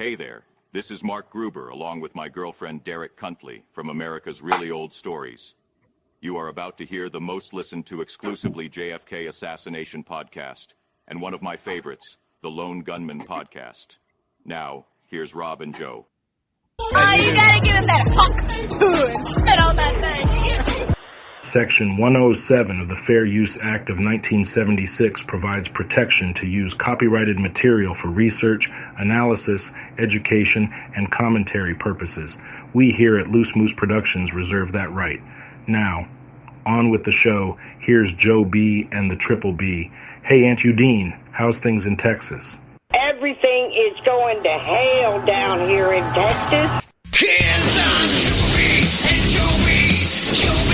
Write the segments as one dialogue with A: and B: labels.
A: Hey there, this is Mark Gruber along with my girlfriend Derek Cuntley from America's Really Old Stories. You are about to hear the most listened to exclusively JFK assassination podcast, and one of my favorites, the Lone Gunman podcast. Now, here's Rob and Joe.
B: Oh, you gotta give him that hawk and spit on that thing.
C: Section 107 of the Fair Use Act of 1976 provides protection to use copyrighted material for research, analysis, education, and commentary purposes. We here at Loose Moose Productions reserve that right. Now, on with the show. Here's Joe B and the Triple B. Hey, Aunt Udine, how's things in Texas?
D: Everything is going to hell down here in Texas.
E: Hands on Triple B and Joe B. Joe B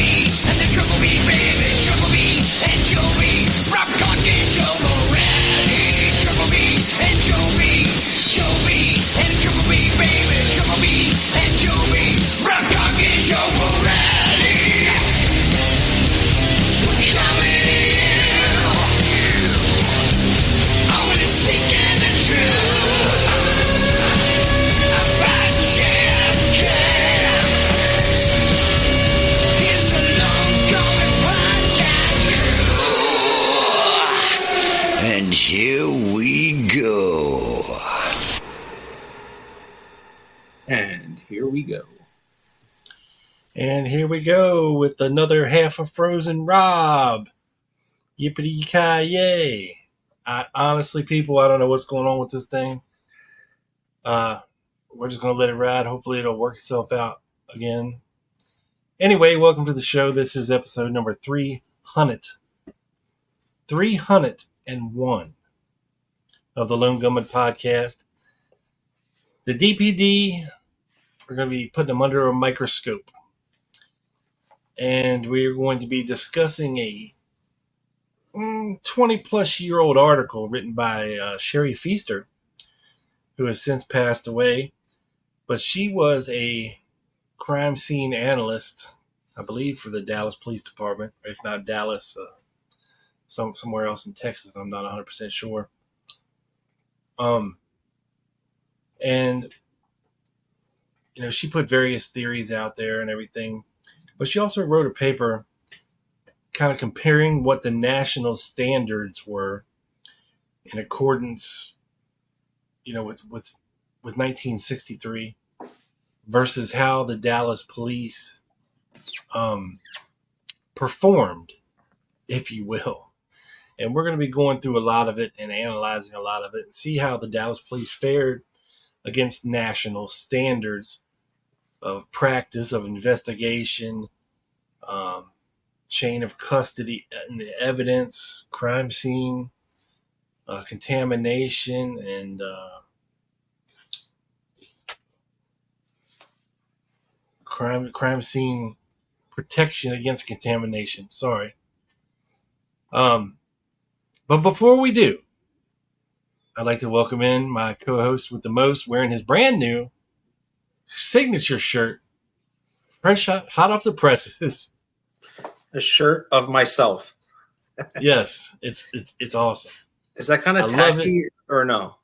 E: and the Triple B, baby. Triple B and Joe B. Rock on, get Joe Morelli. Triple B and Joe B. Joe B and Triple B, baby. Triple B and Joe B. Rock on, get Joe Morelli. We're coming in. I want to seek the truth about JFK. Here's the long going podcast. And here we go.
F: And here we go.
G: And here we go with another half of Frozen Rob. Yippee-ki-yay. Honestly, people, I don't know what's going on with this thing. We're just going to let it ride. Hopefully it'll work itself out again. Anyway, welcome to the show. This is episode number 300. 301 of the Lone Gunman podcast. The DPD, we're going to be putting them under a microscope. And we're going to be discussing a 20-plus-year-old article written by Sherry Feaster, who has since passed away. But she was a crime scene analyst, I believe, for the Dallas Police Department. Or if not Dallas, somewhere else in Texas. I'm not 100% sure. And, you know, she put various theories out there and everything. But she also wrote a paper kind of comparing what the national standards were in accordance, you know, with 1963 versus how the Dallas police performed, if you will. And we're going to be going through a lot of it and analyzing a lot of it and see how the Dallas police fared against national standards of practice, of investigation, chain of custody and the evidence, crime scene, contamination, and crime scene protection against contamination. Sorry. But before we do, I'd like to welcome in my co-host with the most, wearing his brand new signature shirt, fresh hot off the presses.
F: A shirt of myself.
G: Yes, it's awesome.
F: Is that kind of tacky or no?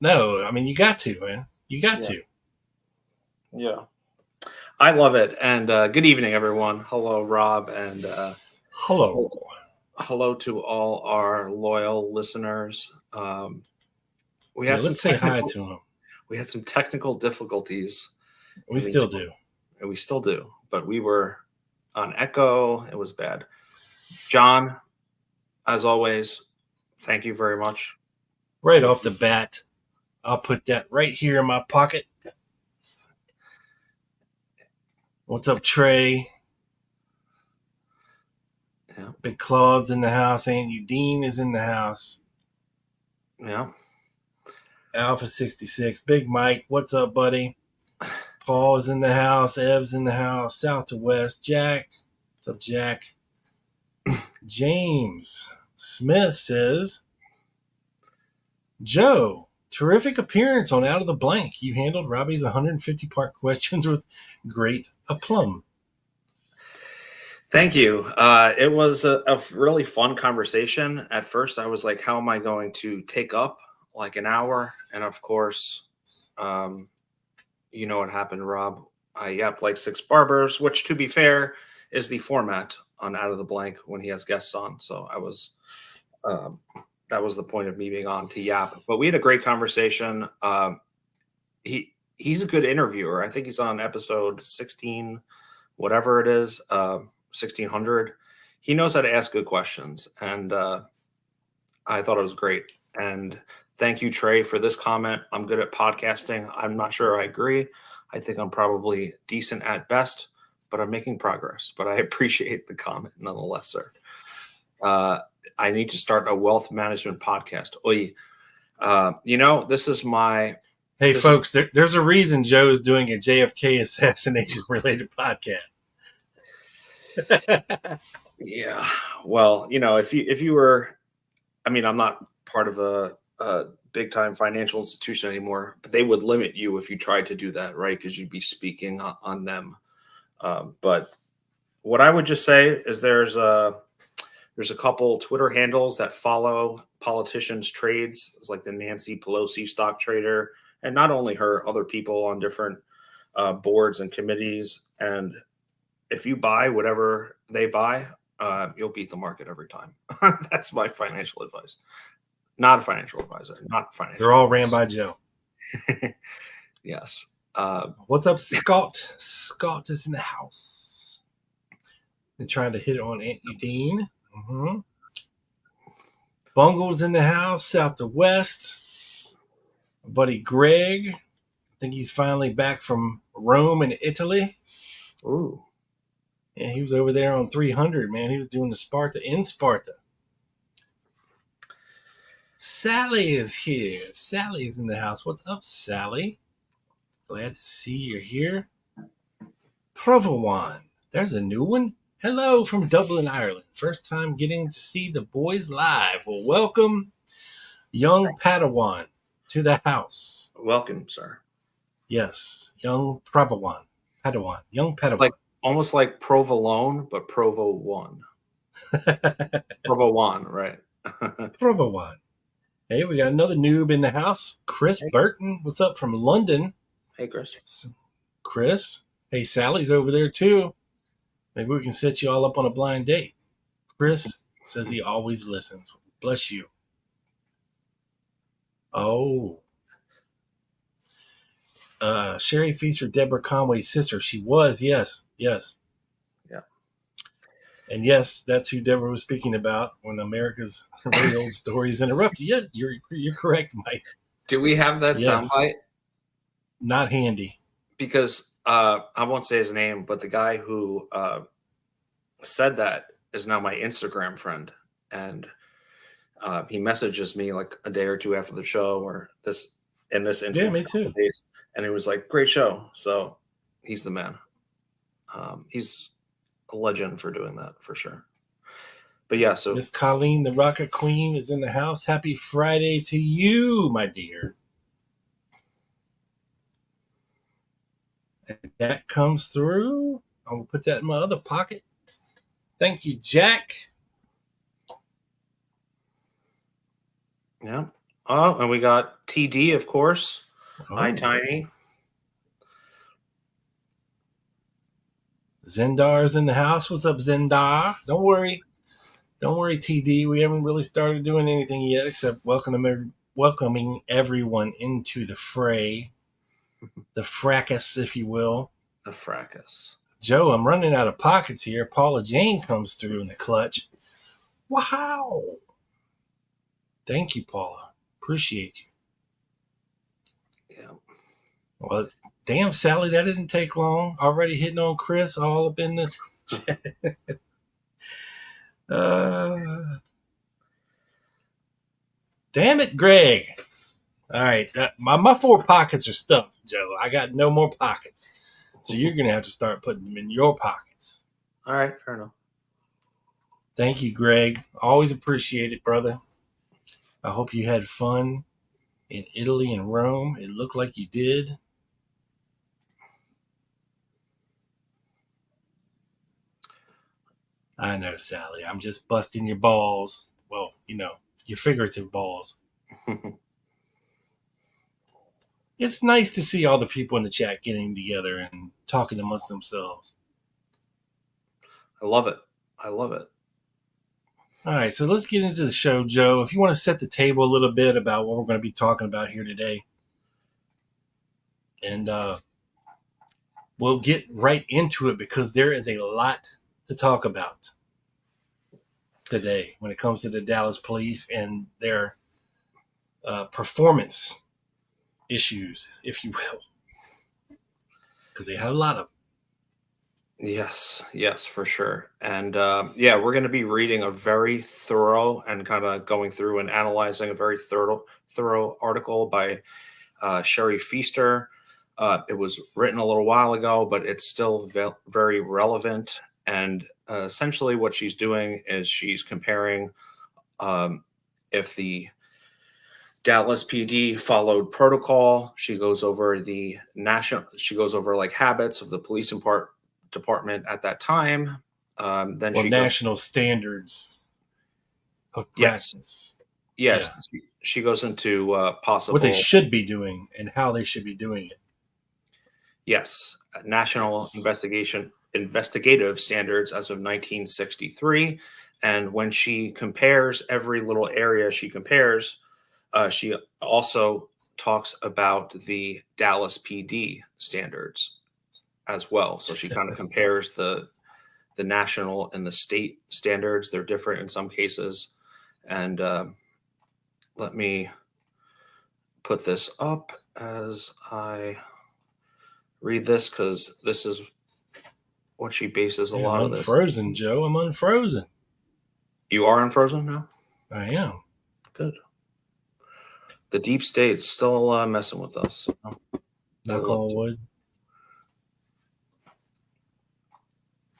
G: No, I mean, you got to, man. You got to.
F: Yeah. I love it. And good evening, everyone. Hello, Rob. And hello to all our loyal listeners.
G: Let's say hi to them.
F: We had some technical difficulties.
G: We still do.
F: And we still do. But we were on Echo. It was bad. John, as always, thank you very much.
G: Right off the bat, I'll put that right here in my pocket. What's up, Trey?
F: Yeah.
G: Big Claude's in the house. Aunt Udine is in the house.
F: Yeah.
G: Alpha 66. Big Mike, what's up, buddy? Paul is in the house. Ev's in the house. South to West. Jack. What's up, Jack? James Smith says, Joe, terrific appearance on Out of the Blank. You handled Robbie's 150-part questions with great aplomb.
F: Thank you. It was a really fun conversation. At first, I was like, how am I going to take up like an hour? And of course, You know what happened, Rob? I yapped like 6 barbers, which, to be fair, is the format on Out of the Blank when he has guests on. So that was the point of me being on, to yap. But we had a great conversation. He's a good interviewer. I think he's on episode 16, whatever it is, 1600. He knows how to ask good questions, and I thought it was great. And thank you, Trey, for this comment. I'm good at podcasting. I'm not sure I agree. I think I'm probably decent at best, but I'm making progress. But I appreciate the comment nonetheless, sir. I need to start a wealth management podcast. Oy. This is my...
G: Hey, folks, there's a reason Joe's doing a JFK assassination-related podcast.
F: Yeah. Well, if you were... I mean, I'm not part of a big-time financial institution anymore, but they would limit you if you tried to do that, right? Because you'd be speaking on them. But what I would just say is there's a couple Twitter handles that follow politicians' trades. It's like the Nancy Pelosi stock trader, and not only her, other people on different boards and committees. And if you buy whatever they buy, you'll beat the market every time. That's my financial advice. Not a financial advisor. Not financial.
G: They're all ran by Joe.
F: Yes.
G: What's up, Scott? Scott is in the house. Been trying to hit on Aunt Udine. Mm-hmm. Bungle's in the house, south to west. My buddy Greg, I think he's finally back from Rome and Italy.
F: Ooh.
G: Yeah, he was over there on 300, man. He was doing the Sparta in Sparta. Sally is here. Sally's in the house. What's up, Sally? Glad to see you're here. Provowan. There's a new one. Hello from Dublin, Ireland. First time getting to see the boys live. Well, welcome, young Padawan, to the house.
F: Welcome, sir.
G: Yes, young Padawan. Young Padawan.
F: It's almost like Provolone, but Provo 1. Provo 1, right.
G: Provowan. Hey, we got another noob in the house. Chris Burton. What's up from London?
F: Hey, Chris.
G: Chris. Hey, Sally's over there too. Maybe we can set you all up on a blind date. Chris says he always listens. Bless you. Oh. Sherry Feaster, Deborah Conway's sister. She was, yes.
F: Yeah.
G: And yes, that's who Deborah was speaking about when America's Very Old Stories interrupted. Yeah, you're correct, Mike.
F: Do we have that soundbite?
G: Not handy.
F: Because I won't say his name, but the guy who said that is now my Instagram friend. And he messages me like a day or two after the show, or in this instance.
G: Yeah, me too.
F: Days, and it was like, great show. So he's the man. He's a legend for doing that, for sure. But yeah, so
G: Miss Colleen, the Rocket Queen, is in the house. Happy Friday to you, my dear. And that comes through. I'm going to put that in my other pocket. Thank you, Jack.
F: yeah. Oh, and we got TD, of course. Hi, Tiny.
G: Zendar's in the house. What's up, Zendar? Don't worry, TD. We haven't really started doing anything yet except welcoming everyone into the fray, the fracas, if you will.
F: The fracas.
G: Joe, I'm running out of pockets here. Paula Jane comes through in the clutch. Wow. Thank you, Paula. Appreciate you.
F: Yeah.
G: Well, damn, Sally, that didn't take long. Already hitting on Chris all up in this. Damn it, Greg. All right. My 4 pockets are stuffed, Joe. I got no more pockets. So you're going to have to start putting them in your pockets.
F: All right. Fair enough.
G: Thank you, Greg. Always appreciate it, brother. I hope you had fun in Italy and Rome. It looked like you did. I know, Sally. I'm just busting your balls. Well, your figurative balls. it's nice to see all the people in the chat getting together and talking amongst themselves.
F: I love it. I love it.
G: All right, so let's get into the show, Joe. If you want to set the table a little bit about what we're going to be talking about here today. And we'll get right into it because there is a lot to talk about today when it comes to the Dallas police and their performance issues, if you will, because they had a lot of them.
F: Yes, for sure. And yeah, we're going to be reading a very thorough and kind of going through and analyzing a very thorough article by Sherry Feaster. It was written a little while ago, but it's still very relevant. And essentially what she's doing is she's comparing if the Dallas PD followed protocol. She goes over like habits of the police department at that time. Then
G: she national standards of practice.
F: Yes. Yeah. She goes into possible
G: what they should be doing and how they should be doing it.
F: Yes, national investigative standards as of 1963. And when she compares every little area she compares, she also talks about the Dallas PD standards as well. So she kind of compares the national and the state standards. They're different in some cases. And let me put this up as I read this, because this is what she bases a lot of this.
G: Unfrozen, Joe. I'm unfrozen.
F: You are unfrozen now?
G: I am.
F: Good. The deep state's still messing with us.
G: Knock on wood.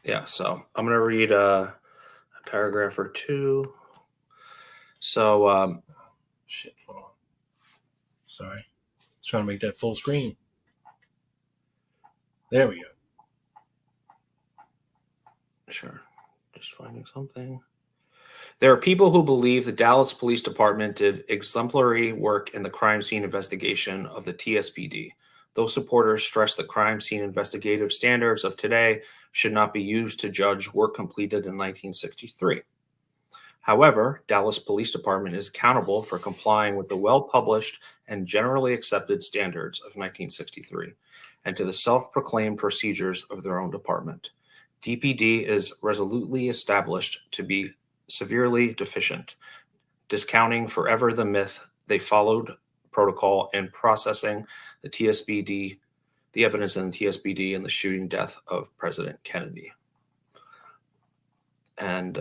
F: Yeah, so I'm going to read a paragraph or two. So,
G: shit, hold on. Sorry. I was trying to make that full screen. There we go.
F: Sure. Just finding something. There are people who believe the Dallas Police Department did exemplary work in the crime scene investigation of the TSPD. Those supporters stress the crime scene investigative standards of today should not be used to judge work completed in 1963. However, Dallas Police Department is accountable for complying with the well-published and generally accepted standards of 1963 and to the self-proclaimed procedures of their own department. DPD is resolutely established to be severely deficient, discounting forever the myth they followed protocol in processing the TSPD, the evidence in the TSPD and the shooting death of President Kennedy. And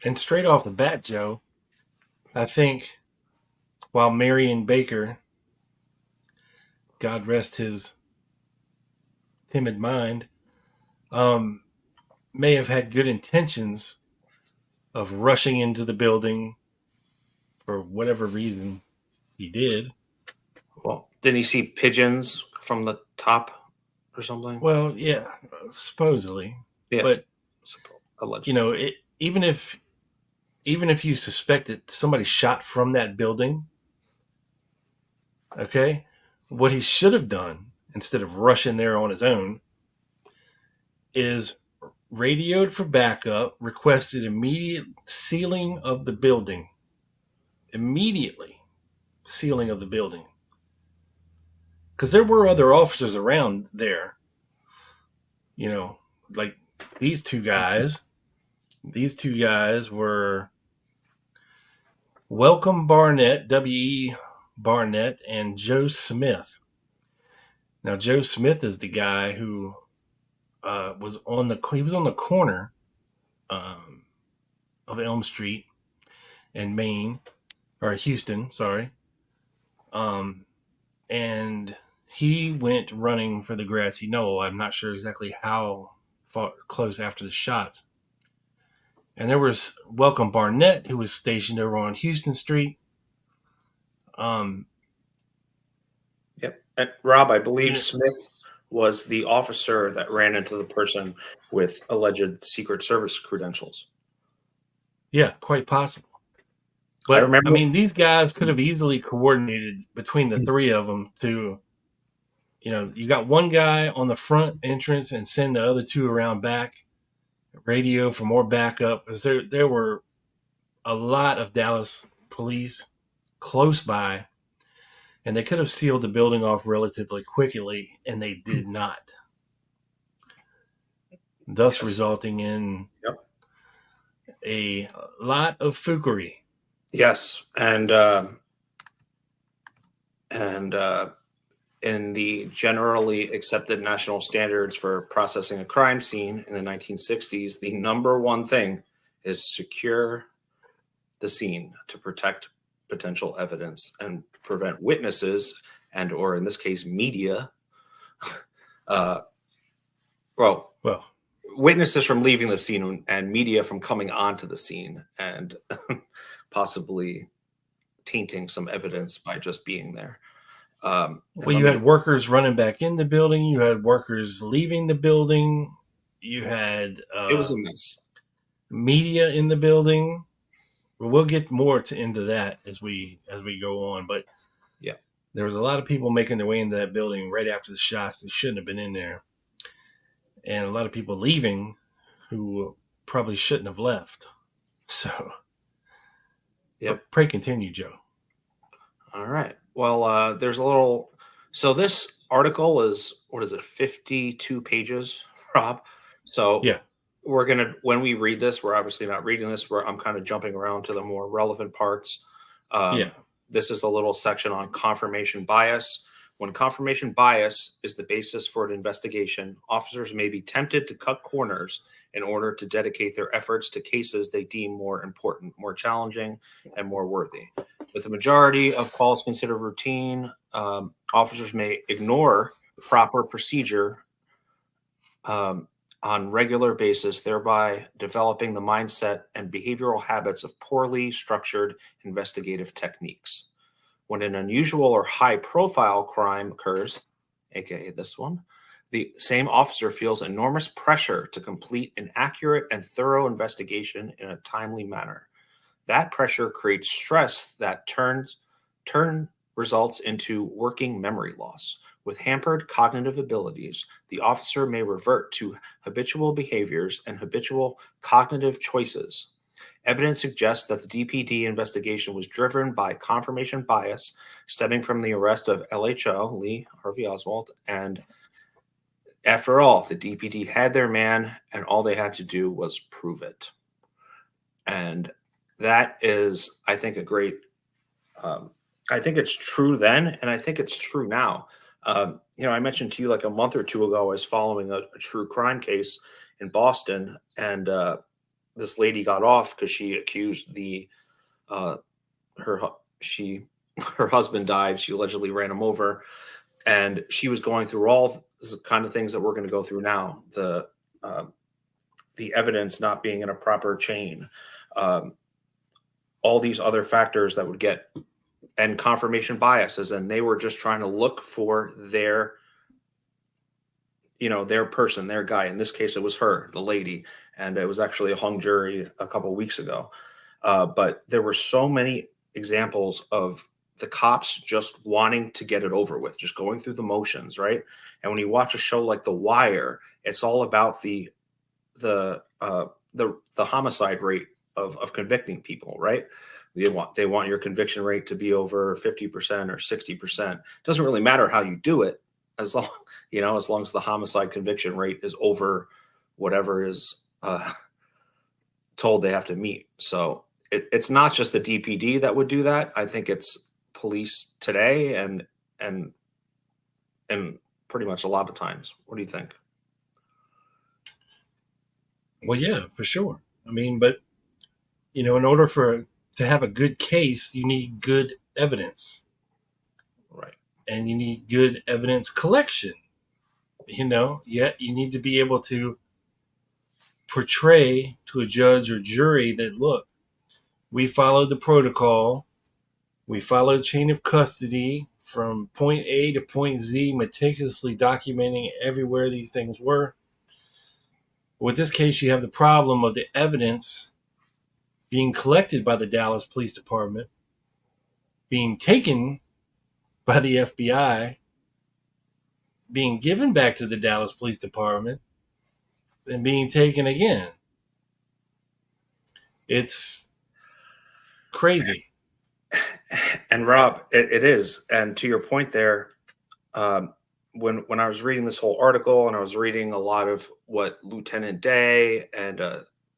G: and straight off the bat, Joe, I think while Marion Baker, God rest his timid mind, may have had good intentions of rushing into the building for whatever reason he did.
F: Well, didn't he see pigeons from the top or something?
G: Well, yeah, supposedly.
F: Yeah,
G: but
F: allegedly.
G: You know, even if you suspect that somebody shot from that building, okay, what he should have done instead of rushing there on his own is radioed for backup, requested immediate sealing of the building. Immediately sealing of the building. Because there were other officers around there. You know, like these two guys. These two guys were Welcome Barnett, W.E. Barnett, and Joe Smith. Now, Joe Smith is the guy who was on the corner of Elm Street in Maine, or Houston, sorry. And he went running for the grassy knoll. I'm not sure exactly how close after the shots. And there was Welcome Barnett, who was stationed over on Houston Street.
F: Yep. And Rob, I believe Smith was the officer that ran into the person with alleged Secret Service credentials.
G: Yeah, quite possible. But I
F: remember.
G: mean, these guys could have easily coordinated between the three of them to, you got one guy on the front entrance and send the other two around back, radio for more backup. Because there were a lot of Dallas police close by, and they could have sealed the building off relatively quickly, and they did not. Thus resulting in a lot of fookery.
F: Yes, and in the generally accepted national standards for processing a crime scene in the 1960s, the number one thing is secure the scene to protect potential evidence and prevent witnesses and, or in this case, media, witnesses from leaving the scene and media from coming onto the scene and possibly tainting some evidence by just being there.
G: You had workers running back in the building. You had workers leaving the building. You had
F: it was a mess.
G: Media in the building. We'll get more into that as we go on. But
F: yeah,
G: there was a lot of people making their way into that building right after the shots that shouldn't have been in there, and a lot of people leaving who probably shouldn't have left. So, pray continue, Joe.
F: All right. Well, there's a little. So this article is, 52 pages, Rob. So we're gonna, when we read this, we're obviously not reading this. I'm kind of jumping around to the more relevant parts. This is a little section on confirmation bias. When confirmation bias is the basis for an investigation, officers may be tempted to cut corners in order to dedicate their efforts to cases they deem more important, more challenging, and more worthy. With the majority of calls considered routine, officers may ignore proper procedure on regular basis, thereby developing the mindset and behavioral habits of poorly structured investigative techniques. When an unusual or high-profile crime occurs, aka this one, the same officer feels enormous pressure to complete an accurate and thorough investigation in a timely manner. That pressure creates stress that results into working memory loss. With hampered cognitive abilities, the officer may revert to habitual behaviors and habitual cognitive choices. Evidence suggests that the DPD investigation was driven by confirmation bias stemming from the arrest of LHO, Lee Harvey Oswald, and after all, the DPD had their man and all they had to do was prove it. And that is, I think, a great, I think it's true then, and I think it's true now. I mentioned to you like a month or two ago, I was following a true crime case in Boston, and this lady got off because she accused her husband died. She allegedly ran him over, and she was going through all the kind of things that we're going to go through now. The evidence not being in a proper chain, all these other factors that would get, and confirmation biases, and they were just trying to look for their person, their guy. In this case, it was her, the lady, and it was actually a hung jury a couple of weeks ago. But there were so many examples of the cops just wanting to get it over with, just going through the motions, right? And when you watch a show like The Wire, it's all about the homicide rate of convicting people, right? They want your conviction rate to be over 50% or 60%. It doesn't really matter how you do it, as long as the homicide conviction rate is over whatever is told they have to meet. So it's not just the DPD that would do that. I think it's police today and pretty much a lot of times. What do you think?
G: Well, yeah, for sure. I mean, but in order to have a good case, you need good evidence.
F: Right.
G: And you need good evidence collection. You need to be able to portray to a judge or jury that, look, we followed the protocol. We followed chain of custody from point A to point Z, meticulously documenting everywhere these things were. With this case, you have the problem of the evidence being collected by the Dallas Police Department, being taken by the FBI, being given back to the Dallas Police Department, and being taken again. It's crazy.
F: And Rob, it is. And to your point there, when I was reading this whole article and I was reading a lot of what Lieutenant Day and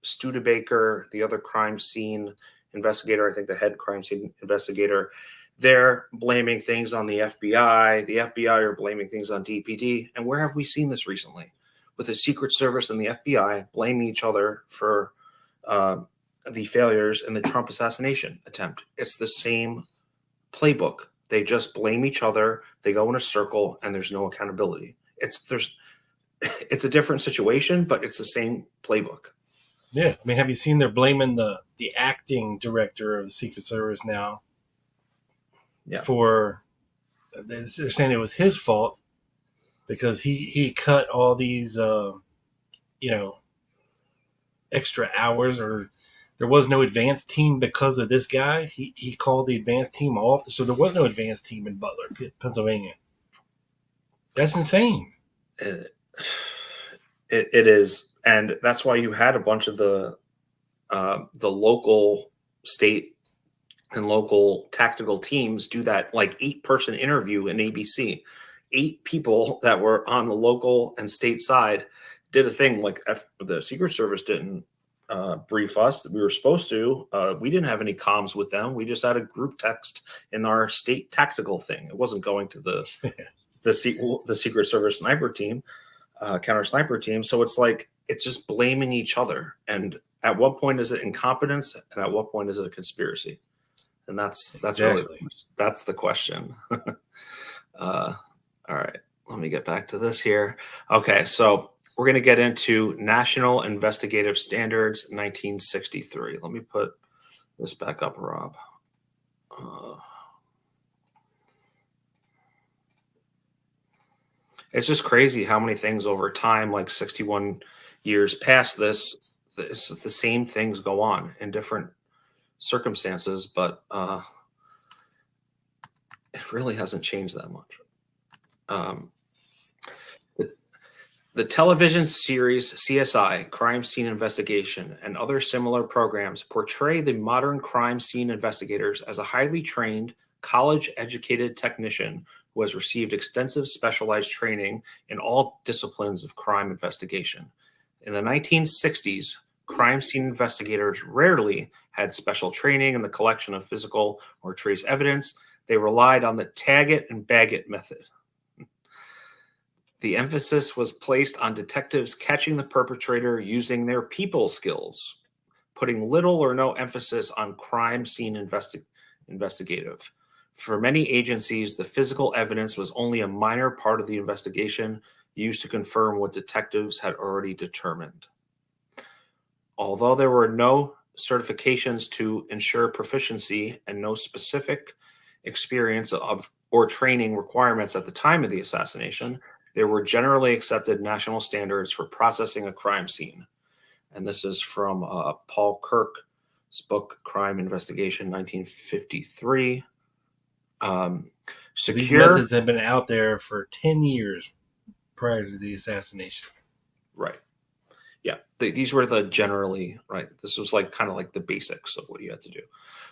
F: Studebaker, the other crime scene investigator, I think the head crime scene investigator, they're blaming things on the FBI. The FBI are blaming things on DPD. And where have we seen this recently? With the Secret Service and the FBI blaming each other for the failures in the Trump assassination attempt. It's the same playbook. They just blame each other. They go in a circle, and there's no accountability. It's a different situation, but it's the same playbook.
G: Yeah, I mean, have you seen they're blaming the acting director of the Secret Service now?
F: Yeah.
G: For they're saying it was his fault because he cut all these extra hours, or there was no advanced team because of this guy. He called the advanced team off, so there was no advanced team in Butler, Pennsylvania. That's insane.
F: It is, and that's why you had a bunch of the local, state, and local tactical teams do that like 8-person interview in ABC. 8 people that were on the local and state side did a thing like the Secret Service didn't brief us. We were supposed to. We didn't have any comms with them. We just had a group text in our state tactical thing. It wasn't going to the Secret Service sniper team, counter sniper team. So it's just blaming each other. And at what point is it incompetence, and at what point is it a conspiracy? And that's
G: Exactly.
F: really that's the question. All right, let me get back to this here. Okay, so we're going to get into National Investigative Standards 1963. Let me put this back up, Rob. It's just crazy how many things over time, like 61 years past this, the same things go on in different circumstances, but it really hasn't changed that much. The television series CSI, Crime Scene Investigation, and other similar programs portray the modern crime scene investigators as a highly trained, college-educated technician who has received extensive specialized training in all disciplines of crime investigation. In the 1960s, crime scene investigators rarely had special training in the collection of physical or trace evidence. They relied on the tag it and bag it method. The emphasis was placed on detectives catching the perpetrator using their people skills, putting little or no emphasis on crime scene investigative. For many agencies, the physical evidence was only a minor part of the investigation used to confirm what detectives had already determined. Although there were no certifications to ensure proficiency and no specific experience of or training requirements at the time of the assassination, there were generally accepted national standards for processing a crime scene. And this is from Paul Kirk's book, Crime Investigation, 1953.
G: These methods have been out there for 10 years prior to the assassination.
F: Right. Yeah. These were the generally, right. This was kind of like the basics of what you had to do.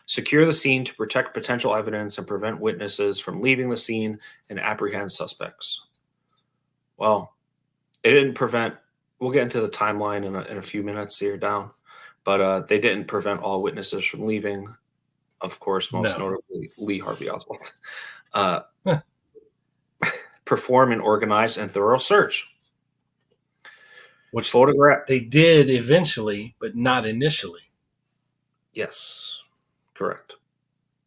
F: Secure the scene to protect potential evidence and prevent witnesses from leaving the scene and apprehend suspects. Well, it didn't prevent, we'll get into the timeline in a few minutes here down, but they didn't prevent all witnesses from leaving. Of course, most notably Lee Harvey Oswald. Perform an organized and thorough search.
G: Which
F: photograph
G: they did eventually, but not initially.
F: Yes, correct.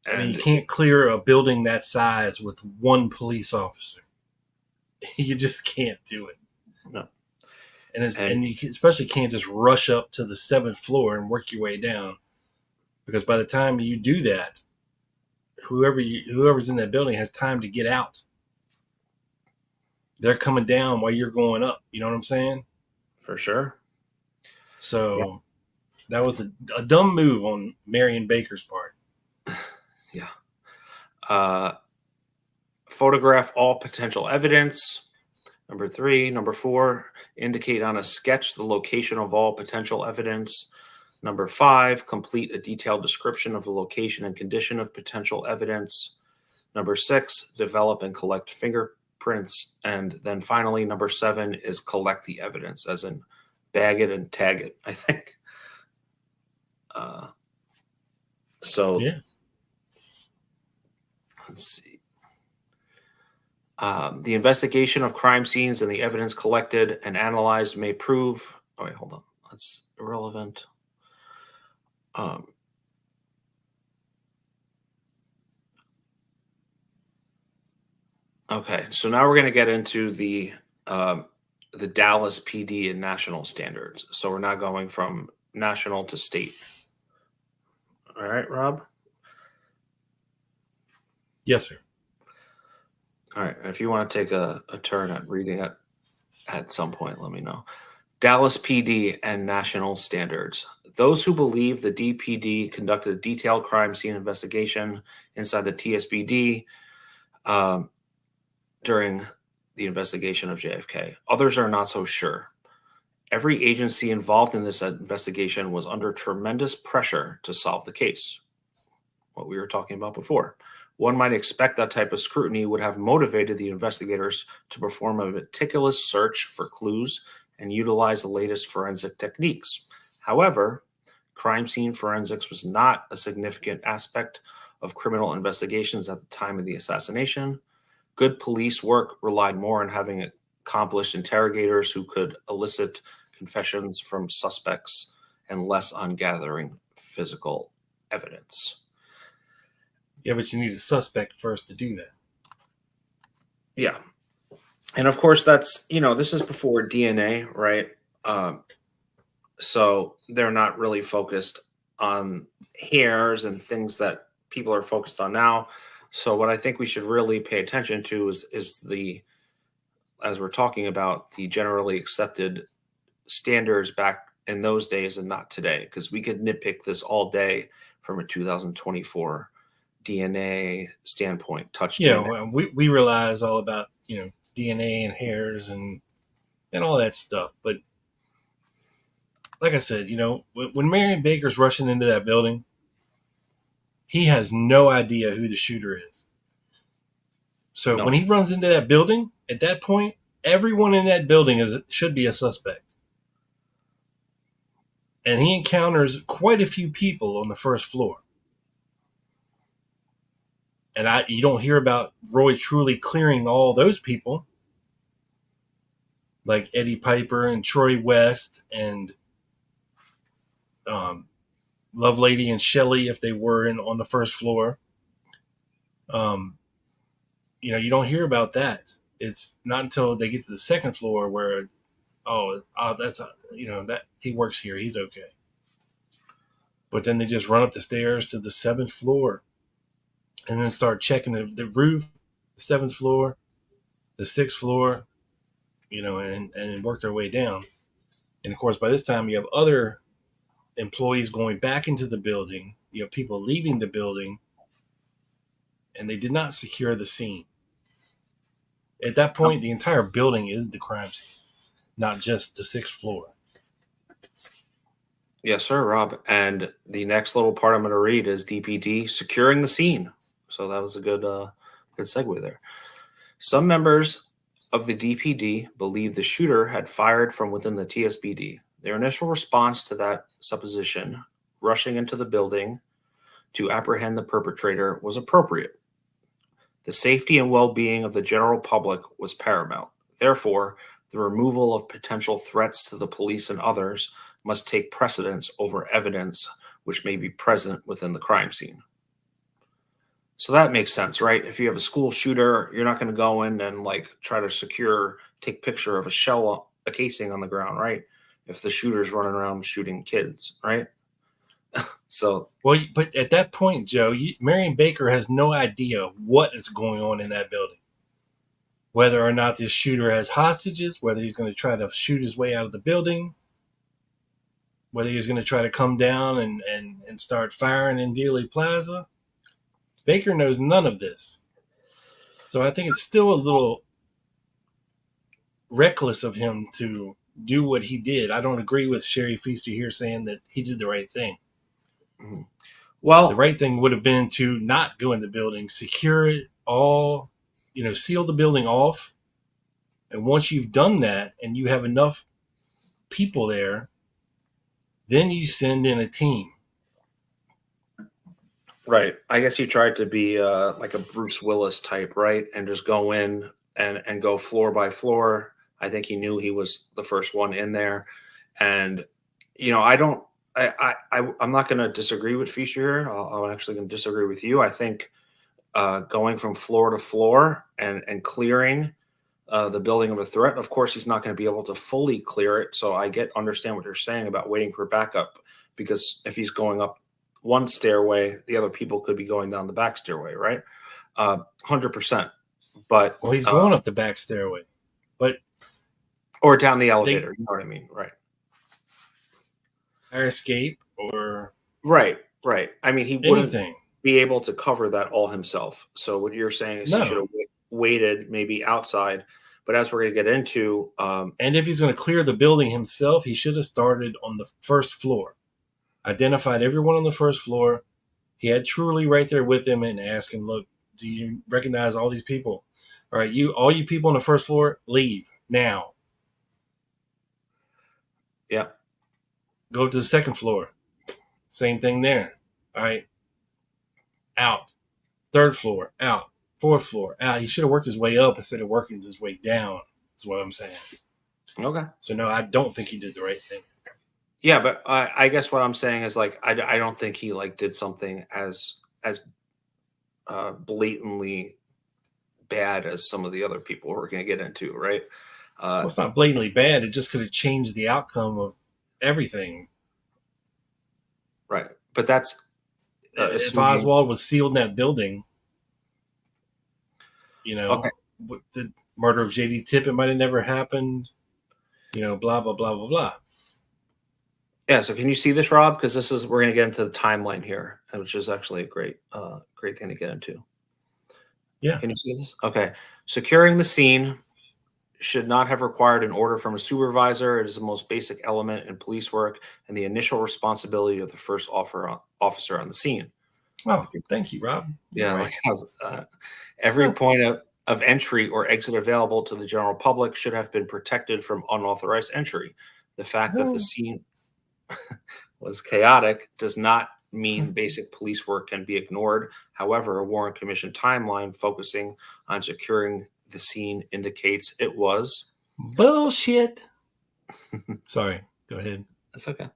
G: And I mean, you can't clear a building that size with one police officer. You just can't do it.
F: No.
G: And you especially can't just rush up to the 7th floor and work your way down. Because by the time you do that, whoever's in that building has time to get out. They're coming down while you're going up. You know what I'm saying?
F: For sure.
G: So That was a dumb move on Marion Baker's part.
F: Yeah. Photograph all potential evidence. Number 3. Number 4, indicate on a sketch the location of all potential evidence. Number 5, complete a detailed description of the location and condition of potential evidence. Number 6, develop and collect fingerprints. And then finally, number 7 is collect the evidence, as in bag it and tag it, I think.
G: Yeah.
F: Let's see. The investigation of crime scenes and the evidence collected and analyzed may prove. Oh, wait, hold on. That's irrelevant. Okay, so now we're going to get into the Dallas PD and national standards. So we're not going from national to state. All right, Rob?
G: Yes, sir.
F: All right, and if you want to take a turn at reading it at some point, let me know. Dallas PD and national standards. Those who believe the DPD conducted a detailed crime scene investigation inside the TSBD during the investigation of JFK. Others are not so sure. Every agency involved in this investigation was under tremendous pressure to solve the case. What we were talking about before. One might expect that type of scrutiny would have motivated the investigators to perform a meticulous search for clues and utilize the latest forensic techniques. However, crime scene forensics was not a significant aspect of criminal investigations at the time of the assassination. Good police work relied more on having accomplished interrogators who could elicit confessions from suspects and less on gathering physical evidence.
G: Yeah, but you need a suspect first to do that.
F: Yeah. And of course, that's, this is before DNA, right? So they're not really focused on hairs and things that people are focused on now. So what I think we should really pay attention to is the, as we're talking about, the generally accepted standards back in those days and not today, because we could nitpick this all day from a 2024 DNA standpoint. Touch
G: Yeah,
F: DNA.
G: well, we realize all about DNA and hairs and all that stuff, but like I said, when Marion Baker's rushing into that building, he has no idea who the shooter is. So when he runs into that building, at that point, everyone in that building should be a suspect. And he encounters quite a few people on the first floor. And you don't hear about Roy truly clearing all those people, like Eddie Piper and Troy West and Lovelady and Shelley, if they were on the first floor. You don't hear about that. It's not until they get to the second floor where, that he works here, he's okay. But then they just run up the stairs to the 7th floor and then start checking the roof, the 7th floor, the 6th floor, and work their way down. And of course, by this time you have other employees going back into the building. You have people leaving the building, and they did not secure the scene. At that point, the entire building is the crime scene, not just the 6th floor.
F: Yes, sir, Rob. And the next little part I'm going to read is DPD securing the scene. So that was a good segue there. Some members of the DPD believe the shooter had fired from within the TSBD. Their initial response to that supposition, rushing into the building to apprehend the perpetrator, was appropriate. The safety and well-being of the general public was paramount. Therefore, the removal of potential threats to the police and others must take precedence over evidence which may be present within the crime scene. So that makes sense, right? If you have a school shooter, you're not going to go in and try to take picture of a casing on the ground, right? If the shooter's running around shooting kids, right? So,
G: well, but at that point, Joe, Marion Baker has no idea what is going on in that building. Whether or not this shooter has hostages, whether he's going to try to shoot his way out of the building. whether he was going to try to come down and start firing in Dealey Plaza. Baker knows none of this. So I think it's still a little reckless of him to do what he did. I don't agree with Sherry Feaster here saying that he did the right thing.
F: Mm-hmm. Well,
G: the right thing would have been to not go in the building, secure it all, seal the building off. And once you've done that and you have enough people there, then you send in a team.
F: Right. I guess he tried to be like a Bruce Willis type, right? And just go in and go floor by floor. I think he knew he was the first one in there. And, I'm not going to disagree with Fisher here. I'm actually going to disagree with you. I think going from floor to floor and clearing the building of a threat, of course, he's not going to be able to fully clear it. So I understand what you're saying about waiting for backup, because if he's going up one stairway, the other people could be going down the back stairway, right? 100%. But
G: he's going up the back stairway,
F: or down the elevator. You know what I mean, right?
G: Fire escape or
F: right. I mean, he wouldn't
G: anything.
F: Be able to cover that all himself. So what you're saying is he should have waited maybe outside. But as we're going to get into,
G: and if he's going to clear the building himself, he should have started on the first floor. Identified everyone on the first floor. He had Truly right there with him and asked him, look, do you recognize all these people? All right, all you people on the first floor, leave now.
F: Yeah.
G: Go to the second floor. Same thing there. All right. Out. Third floor, out. Fourth floor, out. He should have worked his way up instead of working his way down, is what I'm saying.
F: Okay.
G: So, no, I don't think he did the right thing.
F: Yeah, but I guess what I'm saying is, like, I don't think he did something as blatantly bad as some of the other people we're going to get into, right?
G: Well, it's not blatantly bad. It just could have changed the outcome of everything.
F: Right. But that's
G: if Oswald was sealed in that building,
F: okay.
G: The murder of J.D. Tippit might have never happened, blah, blah, blah, blah, blah.
F: Yeah, so can you see this, Rob? Because we're going to get into the timeline here, which is actually a great thing to get into.
G: Yeah.
F: Can you see this? Okay. Securing the scene should not have required an order from a supervisor. It is the most basic element in police work and the initial responsibility of the first officer on the scene.
G: Oh, thank you, Rob.
F: Yeah. Right. Every point of entry or exit available to the general public should have been protected from unauthorized entry. The fact that the scene was chaotic does not mean basic police work can be ignored. However, a Warrant Commission timeline focusing on securing the scene indicates it was
G: bullshit. Sorry, go ahead.
F: That's okay.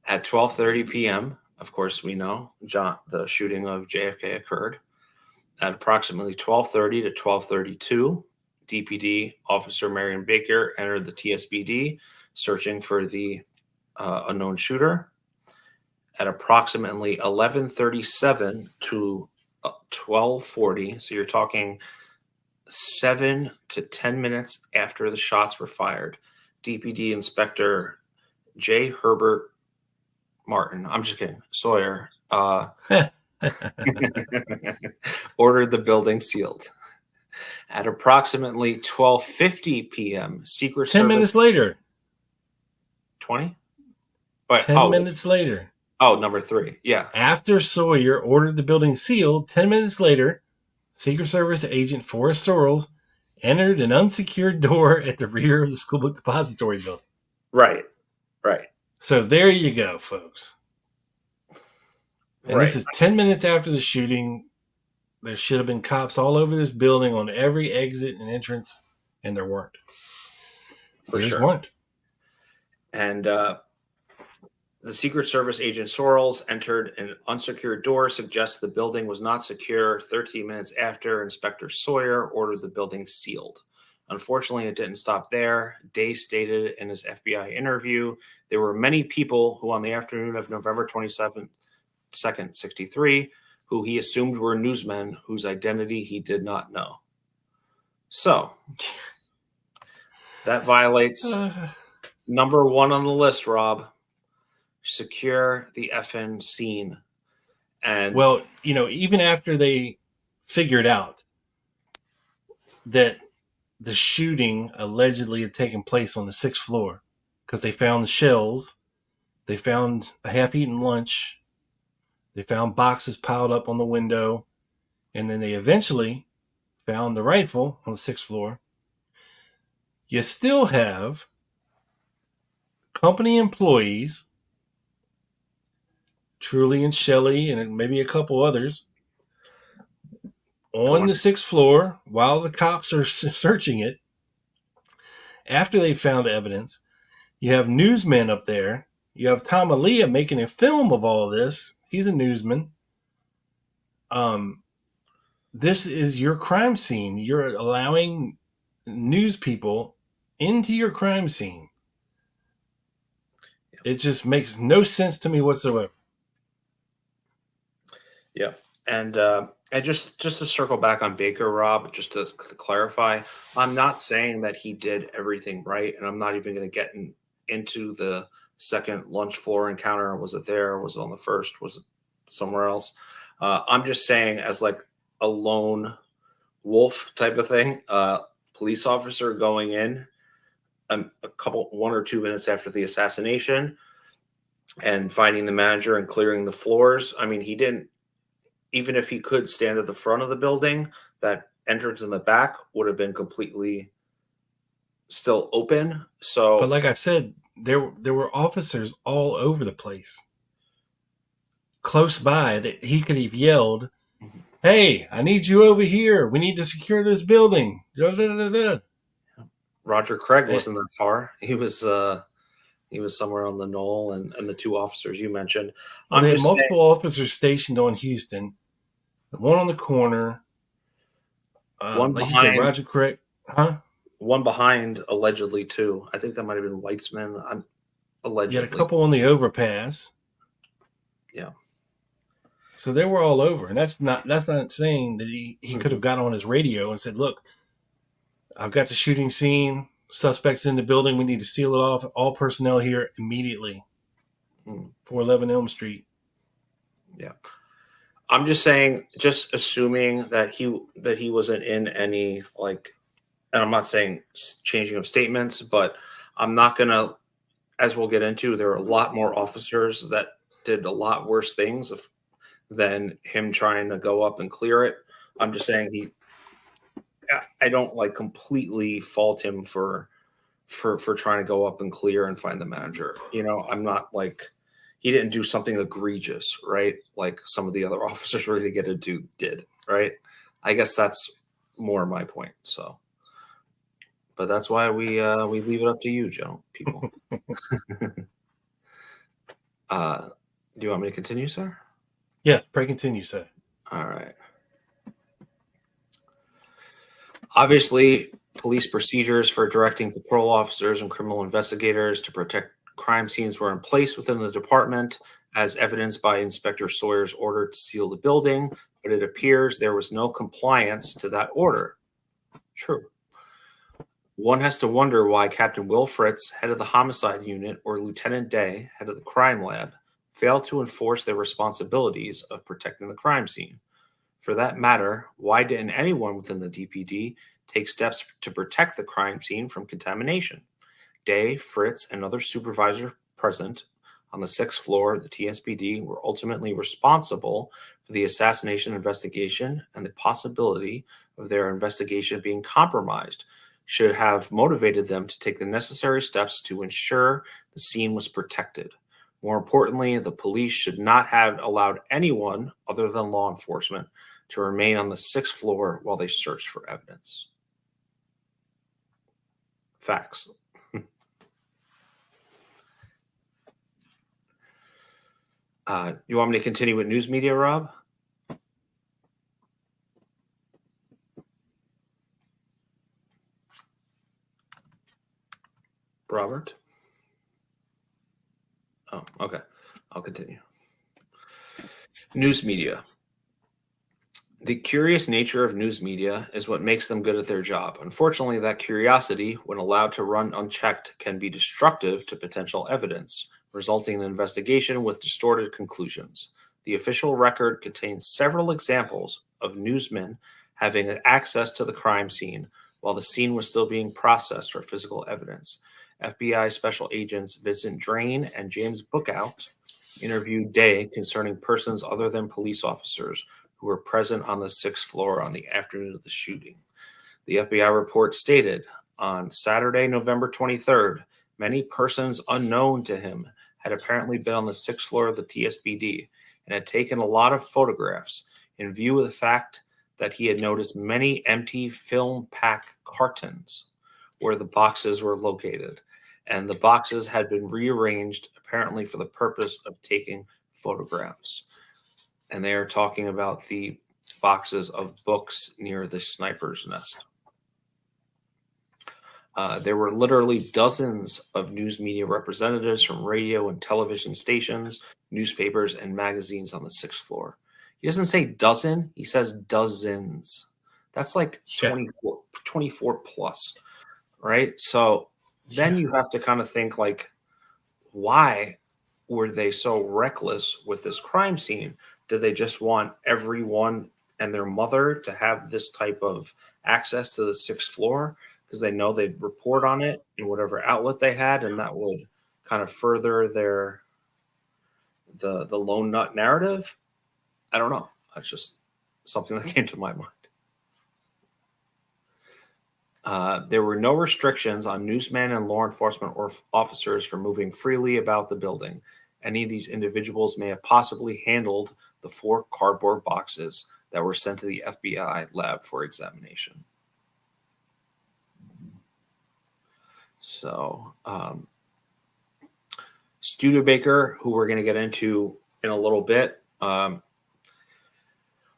F: At 12:30 p.m., of course, we know the shooting of JFK occurred. At approximately 12:30 to 12:32, DPD Officer Marion Baker entered the TSBD searching for the unknown shooter. At approximately 11:37 to 12:40, so you're talking 7 to 10 minutes after the shots were fired, DPD Inspector J. Herbert Martin, I'm just kidding, Sawyer, ordered the building sealed. At approximately 12:50 p.m., Secret Service...
G: 10 minutes later.
F: 20?
G: 10 minutes later.
F: Oh, number 3. Yeah.
G: After Sawyer ordered the building sealed, 10 minutes later, Secret Service agent Forrest Sorrells entered an unsecured door at the rear of the school book depository building.
F: Right.
G: So there you go, folks. And this is 10 minutes after the shooting. There should have been cops all over this building on every exit and entrance, and there weren't.
F: For sure.
G: Weren't.
F: And the Secret Service agent Sorrells entered an unsecured door, suggests the building was not secure. 13 minutes after, Inspector Sawyer ordered the building sealed. Unfortunately, it didn't stop there. Day stated in his FBI interview, there were many people who on the afternoon of November 27th, 63, who he assumed were newsmen whose identity he did not know. So that violates number 1 on the list, Rob. secure the effing scene. And
G: Well, even after they figured out that the shooting allegedly had taken place on the 6th floor, because they found the shells, they found a half-eaten lunch, they found boxes piled up on the window, and then they eventually found the rifle on the 6th floor. You still have company employees, Truly and Shelley, and maybe a couple others, on the 6th floor while the cops are searching it. After they found evidence, you have newsmen up there. You have Tom Aaliyah making a film of all this. He's a newsman. This is your crime scene. You're allowing news people into your crime scene. It just makes no sense to me whatsoever.
F: Yeah. And just to circle back on Baker, Rob, just to clarify, I'm not saying that he did everything right, and I'm not even going to get into the second lunch floor encounter. Was it there? Was it on the first? Was it somewhere else? I'm just saying, as like a lone wolf type of thing, police officer going in a couple 1 or 2 minutes after the assassination and finding the manager and clearing the floors. I mean, he didn't. Even if he could stand at the front of the building, that entrance in the back would have been completely still open. So,
G: but like I said, there were officers all over the place, close by, that he could have yelled, "Hey, I need you over here. We need to secure this building."
F: Roger Craig wasn't that far. He was somewhere on the knoll, and the 2 officers you mentioned.
G: Well, they had multiple officers stationed on Houston. One on the corner.
F: One
G: like
F: behind,
G: you said, Roger Craig. Huh?
F: One behind, allegedly, too. I think that might have been Weitzman. Allegedly.
G: You had a couple on the overpass.
F: Yeah.
G: So they were all over. And that's not saying that he could have got on his radio and said, "Look, I've got the shooting scene. Suspects in the building. We need to seal it off. All personnel here immediately." 411 Elm Street.
F: Yeah. I'm just saying, just assuming that he wasn't in any, like, and I'm not saying changing of statements, but I'm not going to, as we'll get into, there are a lot more officers that did a lot worse things than him trying to go up and clear it. I'm just saying I don't like completely fault him for trying to go up and clear and find the manager. I'm not like, he didn't do something egregious, right? Like some of the other officers really did, right? I guess that's more my point. So, but that's why we leave it up to you, people. Do you want me to continue, sir?
G: Yes, pray continue, sir.
F: All right. Obviously, police procedures for directing patrol officers and criminal investigators to protect crime scenes were in place within the department, as evidenced by Inspector Sawyer's order to seal the building, but it appears there was no compliance to that order. True. One has to wonder why Captain Will Fritz, head of the homicide unit, or Lieutenant Day, head of the crime lab, failed to enforce their responsibilities of protecting the crime scene. For that matter, why didn't anyone within the DPD take steps to protect the crime scene from contamination? Day, Fritz, and other supervisors present on the 6th floor of the TSPD were ultimately responsible for the assassination investigation, and the possibility of their investigation being compromised should have motivated them to take the necessary steps to ensure the scene was protected. More importantly, the police should not have allowed anyone other than law enforcement to remain on the 6th floor while they searched for evidence. Facts. You want me to continue with news media, Rob? Robert? Oh, okay. I'll continue. News media. The curious nature of news media is what makes them good at their job. Unfortunately, that curiosity, when allowed to run unchecked, can be destructive to potential evidence. resulting in an investigation with distorted conclusions. The official record contains several examples of newsmen having access to the crime scene while the scene was still being processed for physical evidence. FBI Special Agents Vincent Drain and James Bookout interviewed Day concerning persons other than police officers who were present on the 6th floor on the afternoon of the shooting. The FBI report stated, on Saturday, November 23rd, many persons unknown to him had apparently been on the 6th floor of the TSBD and had taken a lot of photographs in view of the fact that he had noticed many empty film pack cartons where the boxes were located, and the boxes had been rearranged apparently for the purpose of taking photographs. And they are talking about the boxes of books near the sniper's nest. There were literally dozens of news media representatives from radio and television stations, newspapers, and magazines on the 6th floor. He doesn't say dozen, he says dozens. That's like 24 plus, right? So then you have to kind of think, like, why were they so reckless with this crime scene? Did they just want everyone and their mother to have this type of access to the 6th floor? Because they know they'd report on it in whatever outlet they had, and that would kind of further the lone nut narrative. I don't know. That's just something that came to my mind. There were no restrictions on newsmen and law enforcement officers from moving freely about the building. Any of these individuals may have possibly handled the 4 cardboard boxes that were sent to the FBI lab for examination. So, Studebaker, who we're going to get into in a little bit,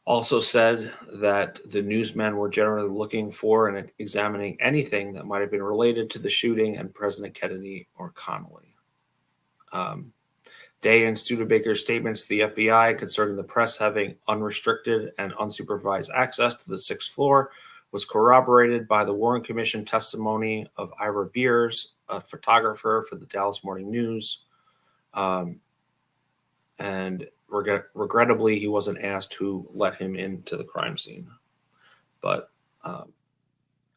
F: also said that the newsmen were generally looking for and examining anything that might have been related to the shooting and President Kennedy or Connally. Day and Studebaker's statements to the FBI concerning the press having unrestricted and unsupervised access to the 6th floor was corroborated by the Warren Commission testimony of Ira Beers, a photographer for the Dallas Morning News. And regrettably, he wasn't asked who let him into the crime scene. But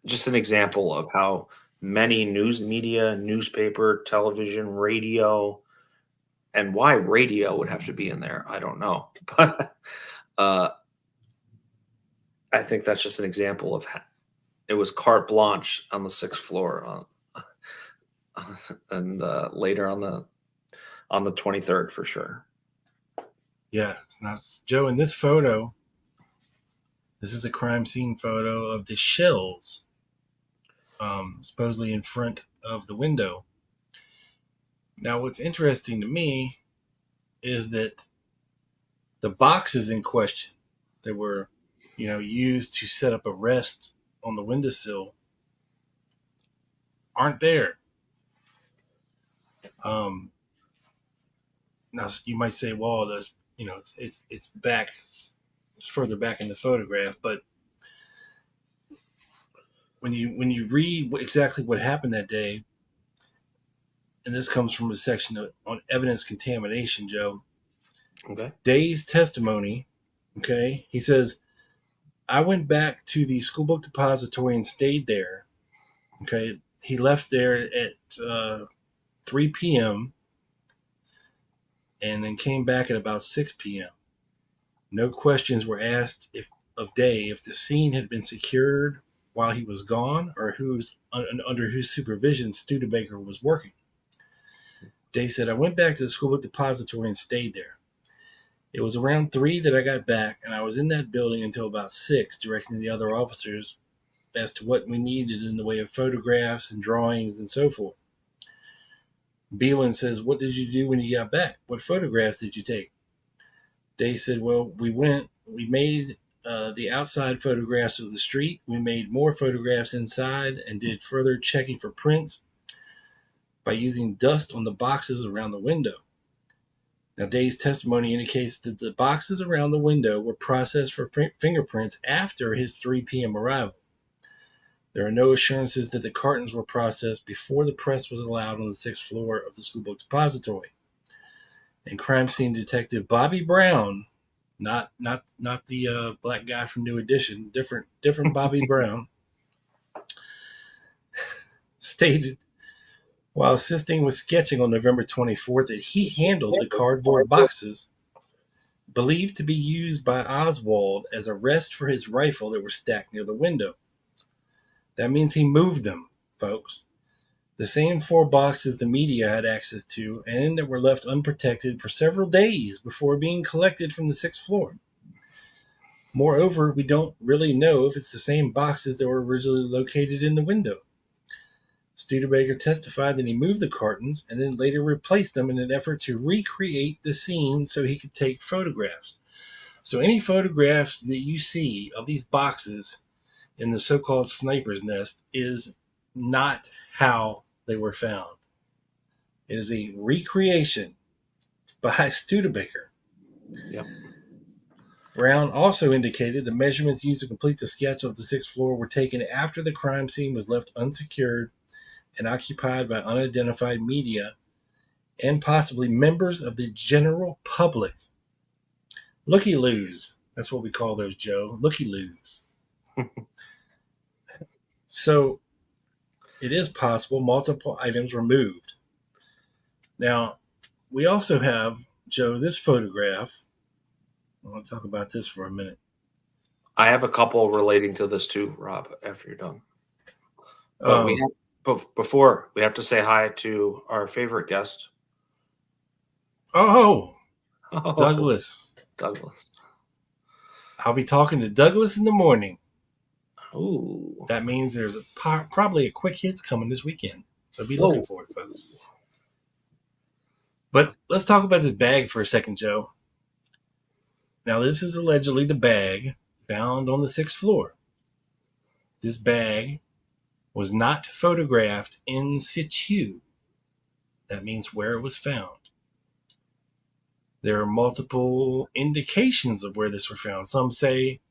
F: just an example of how many news media, newspaper, television, radio, and why radio would have to be in there, I don't know. But I think that's just an example of how it was carte blanche on the 6th floor, and later on the 23rd for sure.
G: Yeah, now Joe, in this photo, this is a crime scene photo of the shells, supposedly in front of the window. Now, what's interesting to me is that the boxes in question that were, used to set up a rest on the windowsill aren't there. Now you might say, well, there's, it's back, it's further back in the photograph, but when you read exactly what happened that day, and this comes from a section on evidence contamination, Joe.
F: Okay.
G: Day's testimony. Okay, he says, I went back to the school book depository and stayed there. Okay, he left there at 3 p.m. and then came back at about 6 p.m. No questions were asked of Day if the scene had been secured while he was gone or under whose supervision Studebaker was working. Day said, I went back to the school book depository and stayed there. It was around 3 that I got back, and I was in that building until about 6, directing the other officers as to what we needed in the way of photographs and drawings and so forth. Beelan says, what did you do when you got back? What photographs did you take? Day said, well, we made the outside photographs of the street. We made more photographs inside and did further checking for prints by using dust on the boxes around the window. Now, Day's testimony indicates that the boxes around the window were processed for fingerprints after his 3 p.m. arrival. There are no assurances that the cartons were processed before the press was allowed on the 6th floor of the school book depository. And crime scene detective Bobby Brown, not the black guy from New Edition, different Bobby Brown, stated while assisting with sketching on November 24th that he handled the cardboard boxes believed to be used by Oswald as a rest for his rifle that were stacked near the window. That means he moved them, folks. The same 4 boxes the media had access to and that were left unprotected for several days before being collected from the 6th floor. Moreover, we don't really know if it's the same boxes that were originally located in the window. Studebaker testified that he moved the cartons and then later replaced them in an effort to recreate the scene so he could take photographs. So any photographs that you see of these boxes in the so-called sniper's nest is not how they were found. It is a recreation by Studebaker.
F: Yep.
G: Brown also indicated the measurements used to complete the sketch of the 6th floor were taken after the crime scene was left unsecured and occupied by unidentified media and possibly members of the general public. Looky-loos. That's what we call those, Joe. Looky-loos. So it is possible multiple items were moved. Now, we also have, Joe, this photograph. I want to talk about this for a minute.
F: I have a couple relating to this too, Rob, after you're done. But before, we have to say hi to our favorite guest.
G: Oh, Douglas.
F: Douglas.
G: I'll be talking to Douglas in the morning.
F: Ooh.
G: That means there's probably a quick hits coming this weekend. So be looking for it, folks. But let's talk about this bag for a second, Joe. Now, this is allegedly the bag found on the 6th floor. This bag was not photographed in situ. That means where it was found. There are multiple indications of where this was found. Some say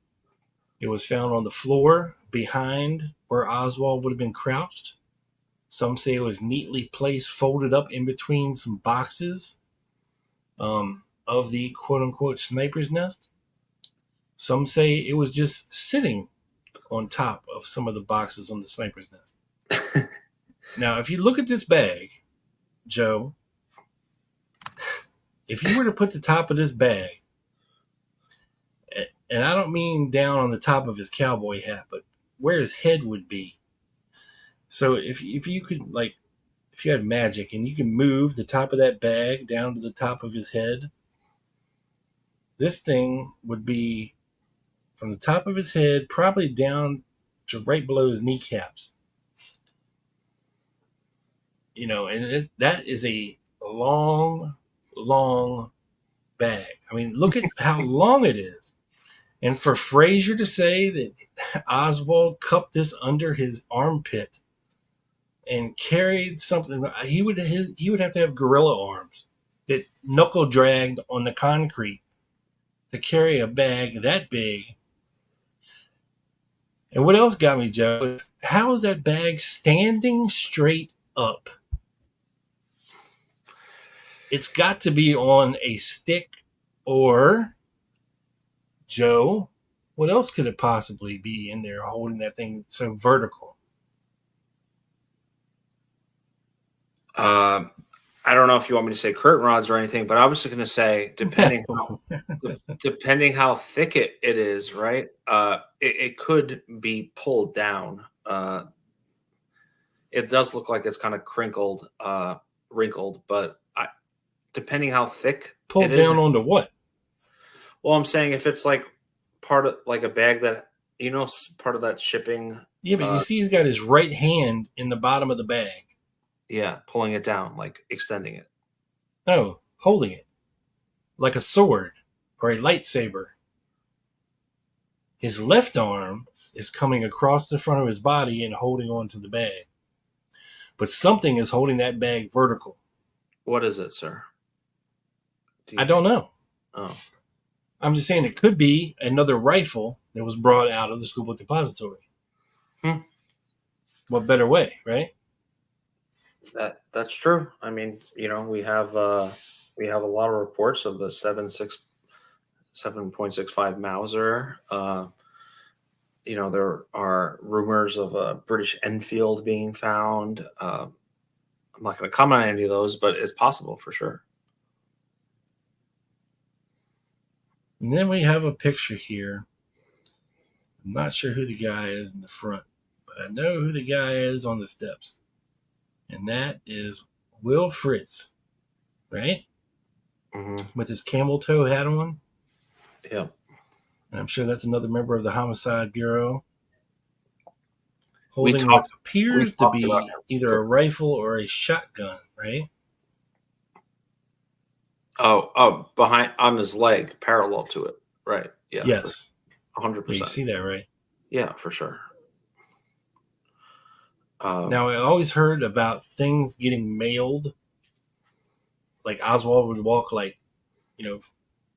G: it was found on the floor behind where Oswald would have been crouched. Some say it was neatly placed, folded up in between some boxes of the quote-unquote sniper's nest. Some say it was just sitting on top of some of the boxes on the sniper's nest. Now, if you look at this bag, Joe, if you were to put the top of this bag, and I don't mean down on the top of his cowboy hat, but where his head would be. So if you could, like, if you had magic and you could move the top of that bag down to the top of his head, this thing would be from the top of his head probably down to right below his kneecaps. You know, and that is a long, long bag. I mean, look at how long it is. And for Frazier to say that Oswald cupped this under his armpit and carried something, he would have to have gorilla arms that knuckle dragged on the concrete to carry a bag that big. And what else got me, Joe? How is that bag standing straight up? It's got to be on a stick, or, Joe, what else could it possibly be in there holding that thing so vertical?
F: I don't know if you want me to say curtain rods or anything, but I was going to say, depending how thick it is, right? It could be pulled down. It does look like it's kind of crinkled, wrinkled, but depending how thick
G: pulled down onto what?
F: Well, I'm saying if it's like part of like a bag that, part of that shipping.
G: Yeah, but you see he's got his right hand in the bottom of the bag.
F: Yeah, pulling it down, like extending it.
G: No, holding it. Like a sword or a lightsaber. His left arm is coming across the front of his body and holding on to the bag. But something is holding that bag vertical.
F: What is it, sir?
G: I don't know.
F: Oh.
G: I'm just saying it could be another rifle that was brought out of the schoolbook depository. What better way, right?
F: That's true. I mean, we have We have a lot of reports of the 7.65 Mauser. There are rumors of a British Enfield being found. I'm not going to comment on any of those, but it's possible for sure.
G: And then we have a picture here. I'm not sure who the guy is in the front, but I know who the guy is on the steps. And that is Will Fritz, right?
F: Mm-hmm.
G: With his camel toe hat on.
F: Yeah.
G: And I'm sure that's another member of the Homicide Bureau. Holding what appears to be either a rifle or a shotgun, right?
F: Oh, behind on his leg, parallel to it. Right. Yeah.
G: Yes.
F: 100%.
G: You see that, right?
F: Yeah, for sure.
G: Now, I always heard about things getting mailed. Like Oswald would walk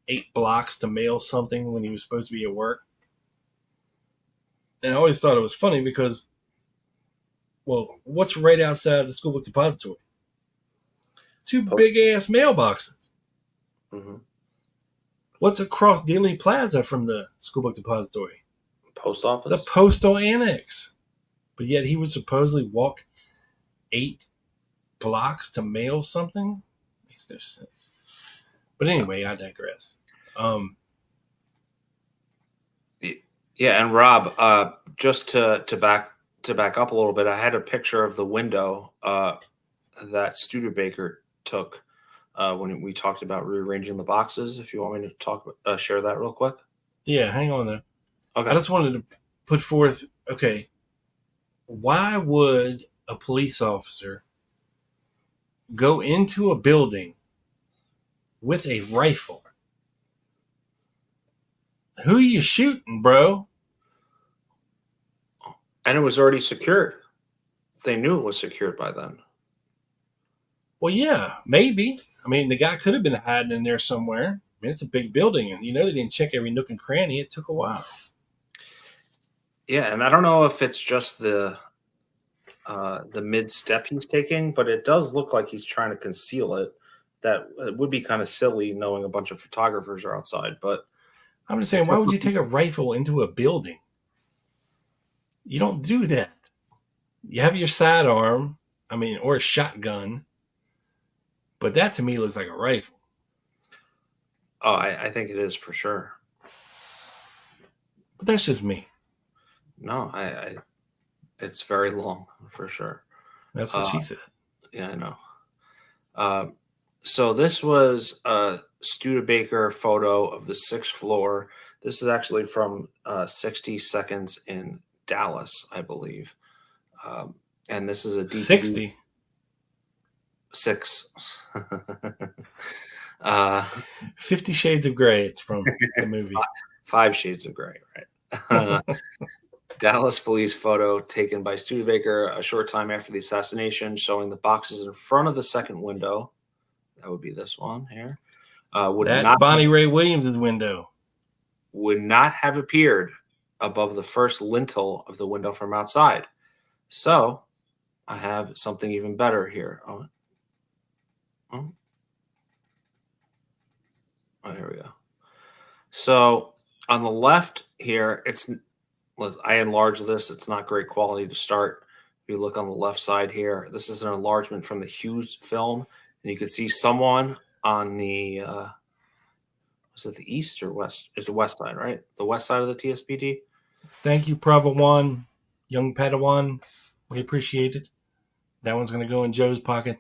G: 8 blocks to mail something when he was supposed to be at work. And I always thought it was funny because, well, what's right outside the school book depository? 2 big-ass mailboxes.
F: Mm-hmm.
G: What's across Dealey Plaza from the school book depository?
F: Post office?
G: The postal annex. But yet he would supposedly walk 8 blocks to mail something? Makes no sense. But anyway, I digress.
F: Yeah, and Rob, just to back up a little bit, I had a picture of the window that Studebaker took when we talked about rearranging the boxes. If you want me to share that real quick.
G: Yeah, hang on there.
F: Okay.
G: I just wanted to put forth, okay, why would a police officer go into a building with a rifle? Who are you shooting, bro?
F: And it was already secured. They knew it was secured by then.
G: Well, yeah, maybe. I mean, the guy could have been hiding in there somewhere. I mean, it's a big building, and they didn't check every nook and cranny. It took a while.
F: Yeah, and I don't know if it's just the mid step he's taking, but it does look like he's trying to conceal it. That it would be kind of silly knowing a bunch of photographers are outside. But
G: I'm just saying, why would you take a rifle into a building? You don't do that. You have your sidearm, or a shotgun. But that to me looks like a rifle.
F: Oh, I think it is for sure.
G: But that's just me.
F: No, it's very long for sure.
G: That's what she said.
F: Yeah, I know. So this was a Studebaker photo of the 6th floor. This is actually from 60 Seconds in Dallas, I believe. And this is a DPD.
G: 60?
F: 6.
G: 50 Shades of Grey. It's from the movie.
F: 5 Shades of Grey, right? Dallas police photo taken by Studebaker a short time after the assassination, showing the boxes in front of the second window. That would be this one here.
G: That's Bonnie Ray Williams' window.
F: Would not have appeared above the first lintel of the window from outside. So I have something even better here. Oh, here we go. So on the left here, I enlarged this. It's not great quality to start. If you look on the left side here, this is an enlargement from the Hughes film. And you can see someone on the, was it the east or west? It's the west side, right? The west side of the TSPD.
G: Thank you, Pravawan, young Padawan. We appreciate it. That one's going to go in Joe's pocket.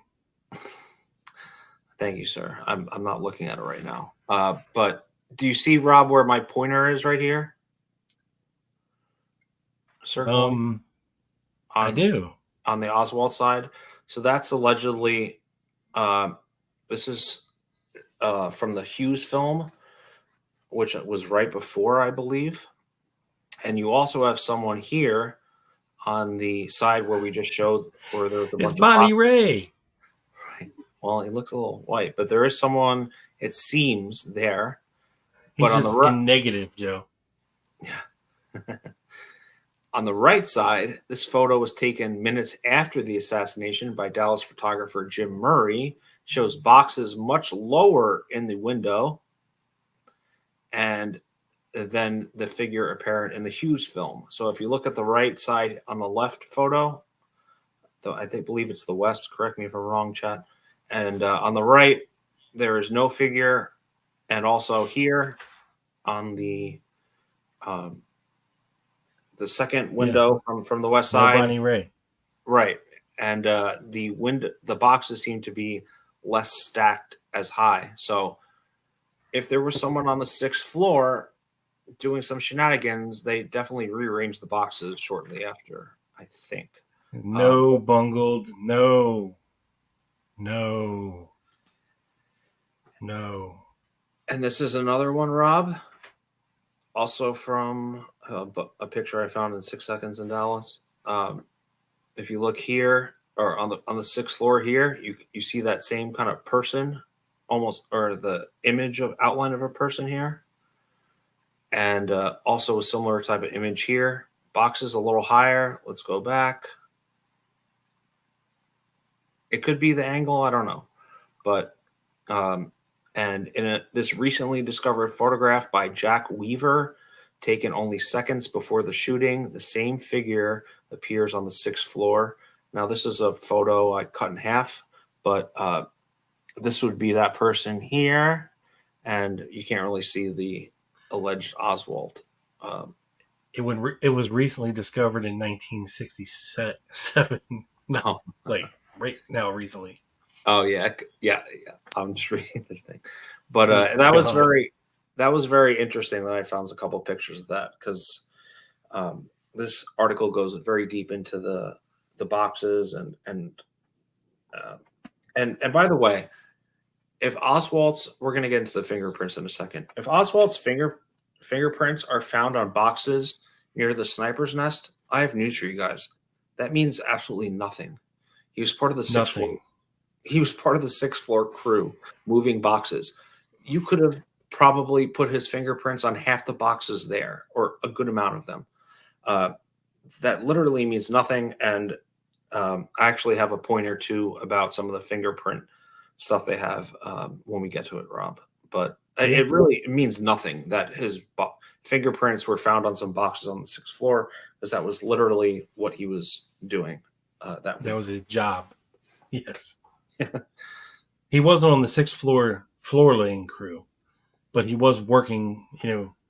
F: Thank you, sir. I'm not looking at it right now. But do you see, Rob, where my pointer is right here? Circle.
G: I do.
F: On the Oswald side. So that's allegedly, this is from the Hughes film, which was right before, I believe. And you also have someone here on the side where we just showed where there's a bunch
G: of Bonnie Ray.
F: Right. Well, he looks a little white, but there is someone, it seems, there.
G: He's
F: but
G: just in negative, Joe.
F: Yeah. On the right side, this photo was taken minutes after the assassination by Dallas photographer Jim Murray, shows boxes much lower in the window, and then the figure apparent in the Hughes film. So if you look at the right side on the left photo, though I believe it's the west, correct me if I'm wrong, chat. And on the right, there is no figure. And also here on the second window from the west side.
G: Bonnie Ray.
F: Right. And the boxes seem to be less stacked as high. So if there was someone on the 6th floor doing some shenanigans, they definitely rearranged the boxes shortly after, I think.
G: No, bungled. No.
F: And this is another one, Rob, also from a picture I found in 6 Seconds in Dallas. If you look here, or on the 6th floor here, you see that same kind of person, almost, or the image of outline of a person here. And also a similar type of image here. Boxes a little higher. Let's go back. It could be the angle, I don't know. But and in this recently discovered photograph by Jack Weaver, taken only seconds before the shooting, the same figure appears on the 6th floor. Now, this is a photo I cut in half, but this would be that person here, and you can't really see the alleged Oswald.
G: It was recently discovered in 1967.
F: No,
G: like right now, recently.
F: Oh yeah. I'm just reading the thing, but that was very interesting that I found a couple of pictures of that, because this article goes very deep into the boxes and by the way, if Oswald's, we're going to get into the fingerprints in a second. If Oswald's fingerprints are found on boxes near the sniper's nest, I have news for you guys. That means absolutely nothing. He was part of the 6th floor. He was part of the 6th floor crew moving boxes. You could have probably put his fingerprints on half the boxes there, or a good amount of them. That literally means nothing. And I actually have a point or two about some of the fingerprint stuff they have when we get to it, Rob. But it means nothing that his fingerprints were found on some boxes on the 6th floor, because that was literally what he was doing. That
G: was his job. Yes. He wasn't on the 6th floor laying crew, but he was working,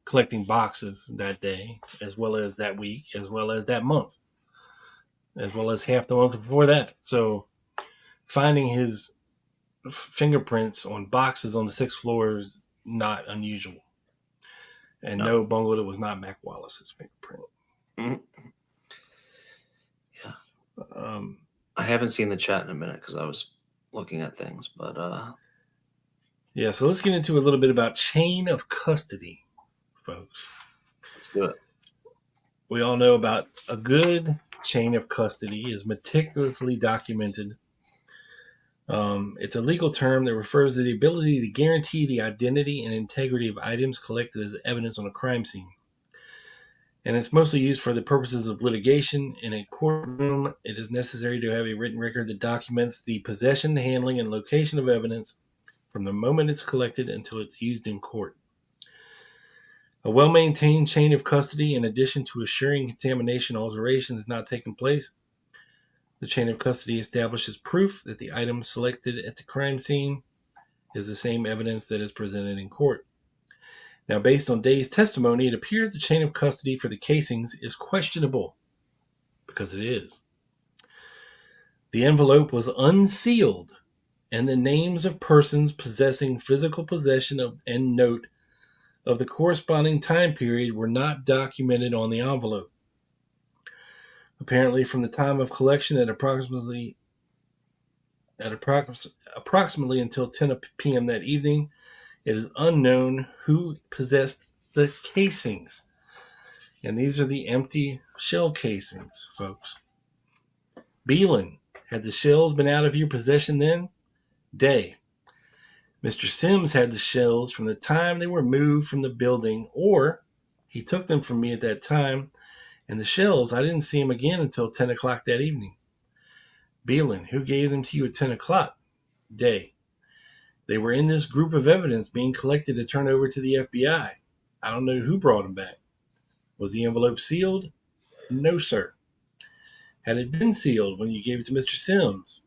G: collecting boxes that day, as well as that week, as well as that month, as well as half the month before that. So finding his fingerprints on boxes on the 6th floor is not unusual. And no, bungled, it was not Mac Wallace's fingerprint.
F: Mm-hmm. Yeah. I haven't seen the chat in a minute because I was looking at things, but
G: yeah, so let's get into a little bit about chain of custody, folks.
F: Let's do it.
G: We all know about a good chain of custody is meticulously documented. It's a legal term that refers to the ability to guarantee the identity and integrity of items collected as evidence on a crime scene. And it's mostly used for the purposes of litigation. In a courtroom, it is necessary to have a written record that documents the possession, handling, and location of evidence from the moment it's collected until it's used in court. A well-maintained chain of custody, in addition to assuring contamination alteration has not taken place, the chain of custody establishes proof that the item selected at the crime scene is the same evidence that is presented in court. Now, based on Day's testimony, it appears the chain of custody for the casings is questionable, because it is. The envelope was unsealed, and the names of persons possessing physical possession of and note of the corresponding time period were not documented on the envelope. Apparently, from the time of collection at approximately until 10 p.m. that evening, it is unknown who possessed the casings. And these are the empty shell casings, folks. Beelan, had the shells been out of your possession then? Day. Mr. Sims had the shells from the time they were moved from the building, or he took them from me at that time, and the shells, I didn't see him again until 10 o'clock that evening. Beelan, who gave them to you at 10 o'clock? Day. They were in this group of evidence being collected to turn over to the FBI. I don't know who brought them back. Was the envelope sealed? No, sir. Had it been sealed when you gave it to Mr. Sims?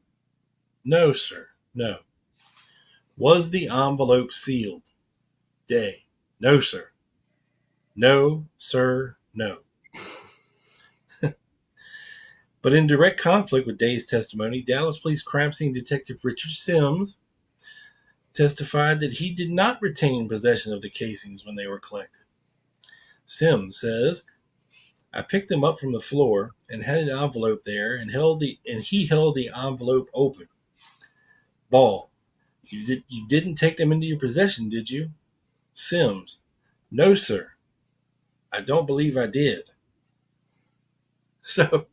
G: No, sir. No. Was the envelope sealed? Day. No, sir. No, sir. No. But in direct conflict with Day's testimony, Dallas Police Crime Scene Detective Richard Sims testified that he did not retain possession of the casings when they were collected. Sims says, I picked them up from the floor and had an envelope there and he held the envelope open. Ball, you didn't take them into your possession, did you? Sims, no, sir. I don't believe I did. So,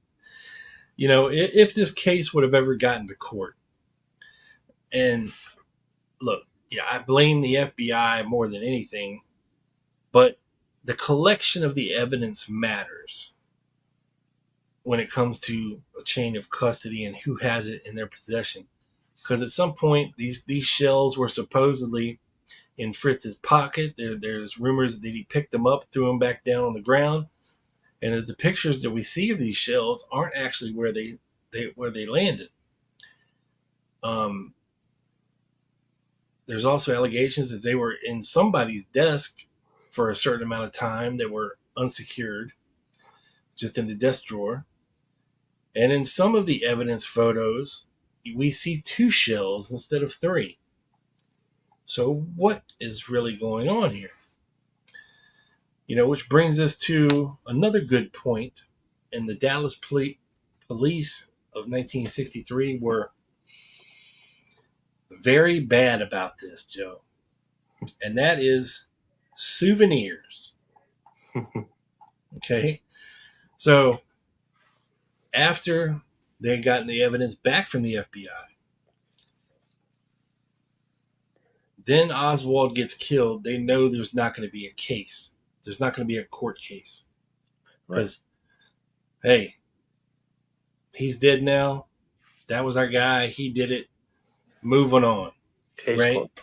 G: if this case would have ever gotten to court, and look, I blame the FBI more than anything, but the collection of the evidence matters when it comes to a chain of custody and who has it in their possession. Because at some point, these shells were supposedly in Fritz's pocket. There's rumors that he picked them up, threw them back down on the ground, and the pictures that we see of these shells aren't actually where they landed. There's also allegations that they were in somebody's desk for a certain amount of time that were unsecured, just in the desk drawer. And in some of the evidence photos, we see 2 shells instead of 3. So what is really going on here? Which brings us to another good point. And the Dallas police of 1963 were very bad about this, Joe. And that is souvenirs. Okay. So after they had gotten the evidence back from the FBI, then Oswald gets killed. They know there's not going to be a case. There's not going to be a court case. Because, hey, he's dead now. That was our guy. He did it. Moving on.
F: Case
G: right?
F: closed.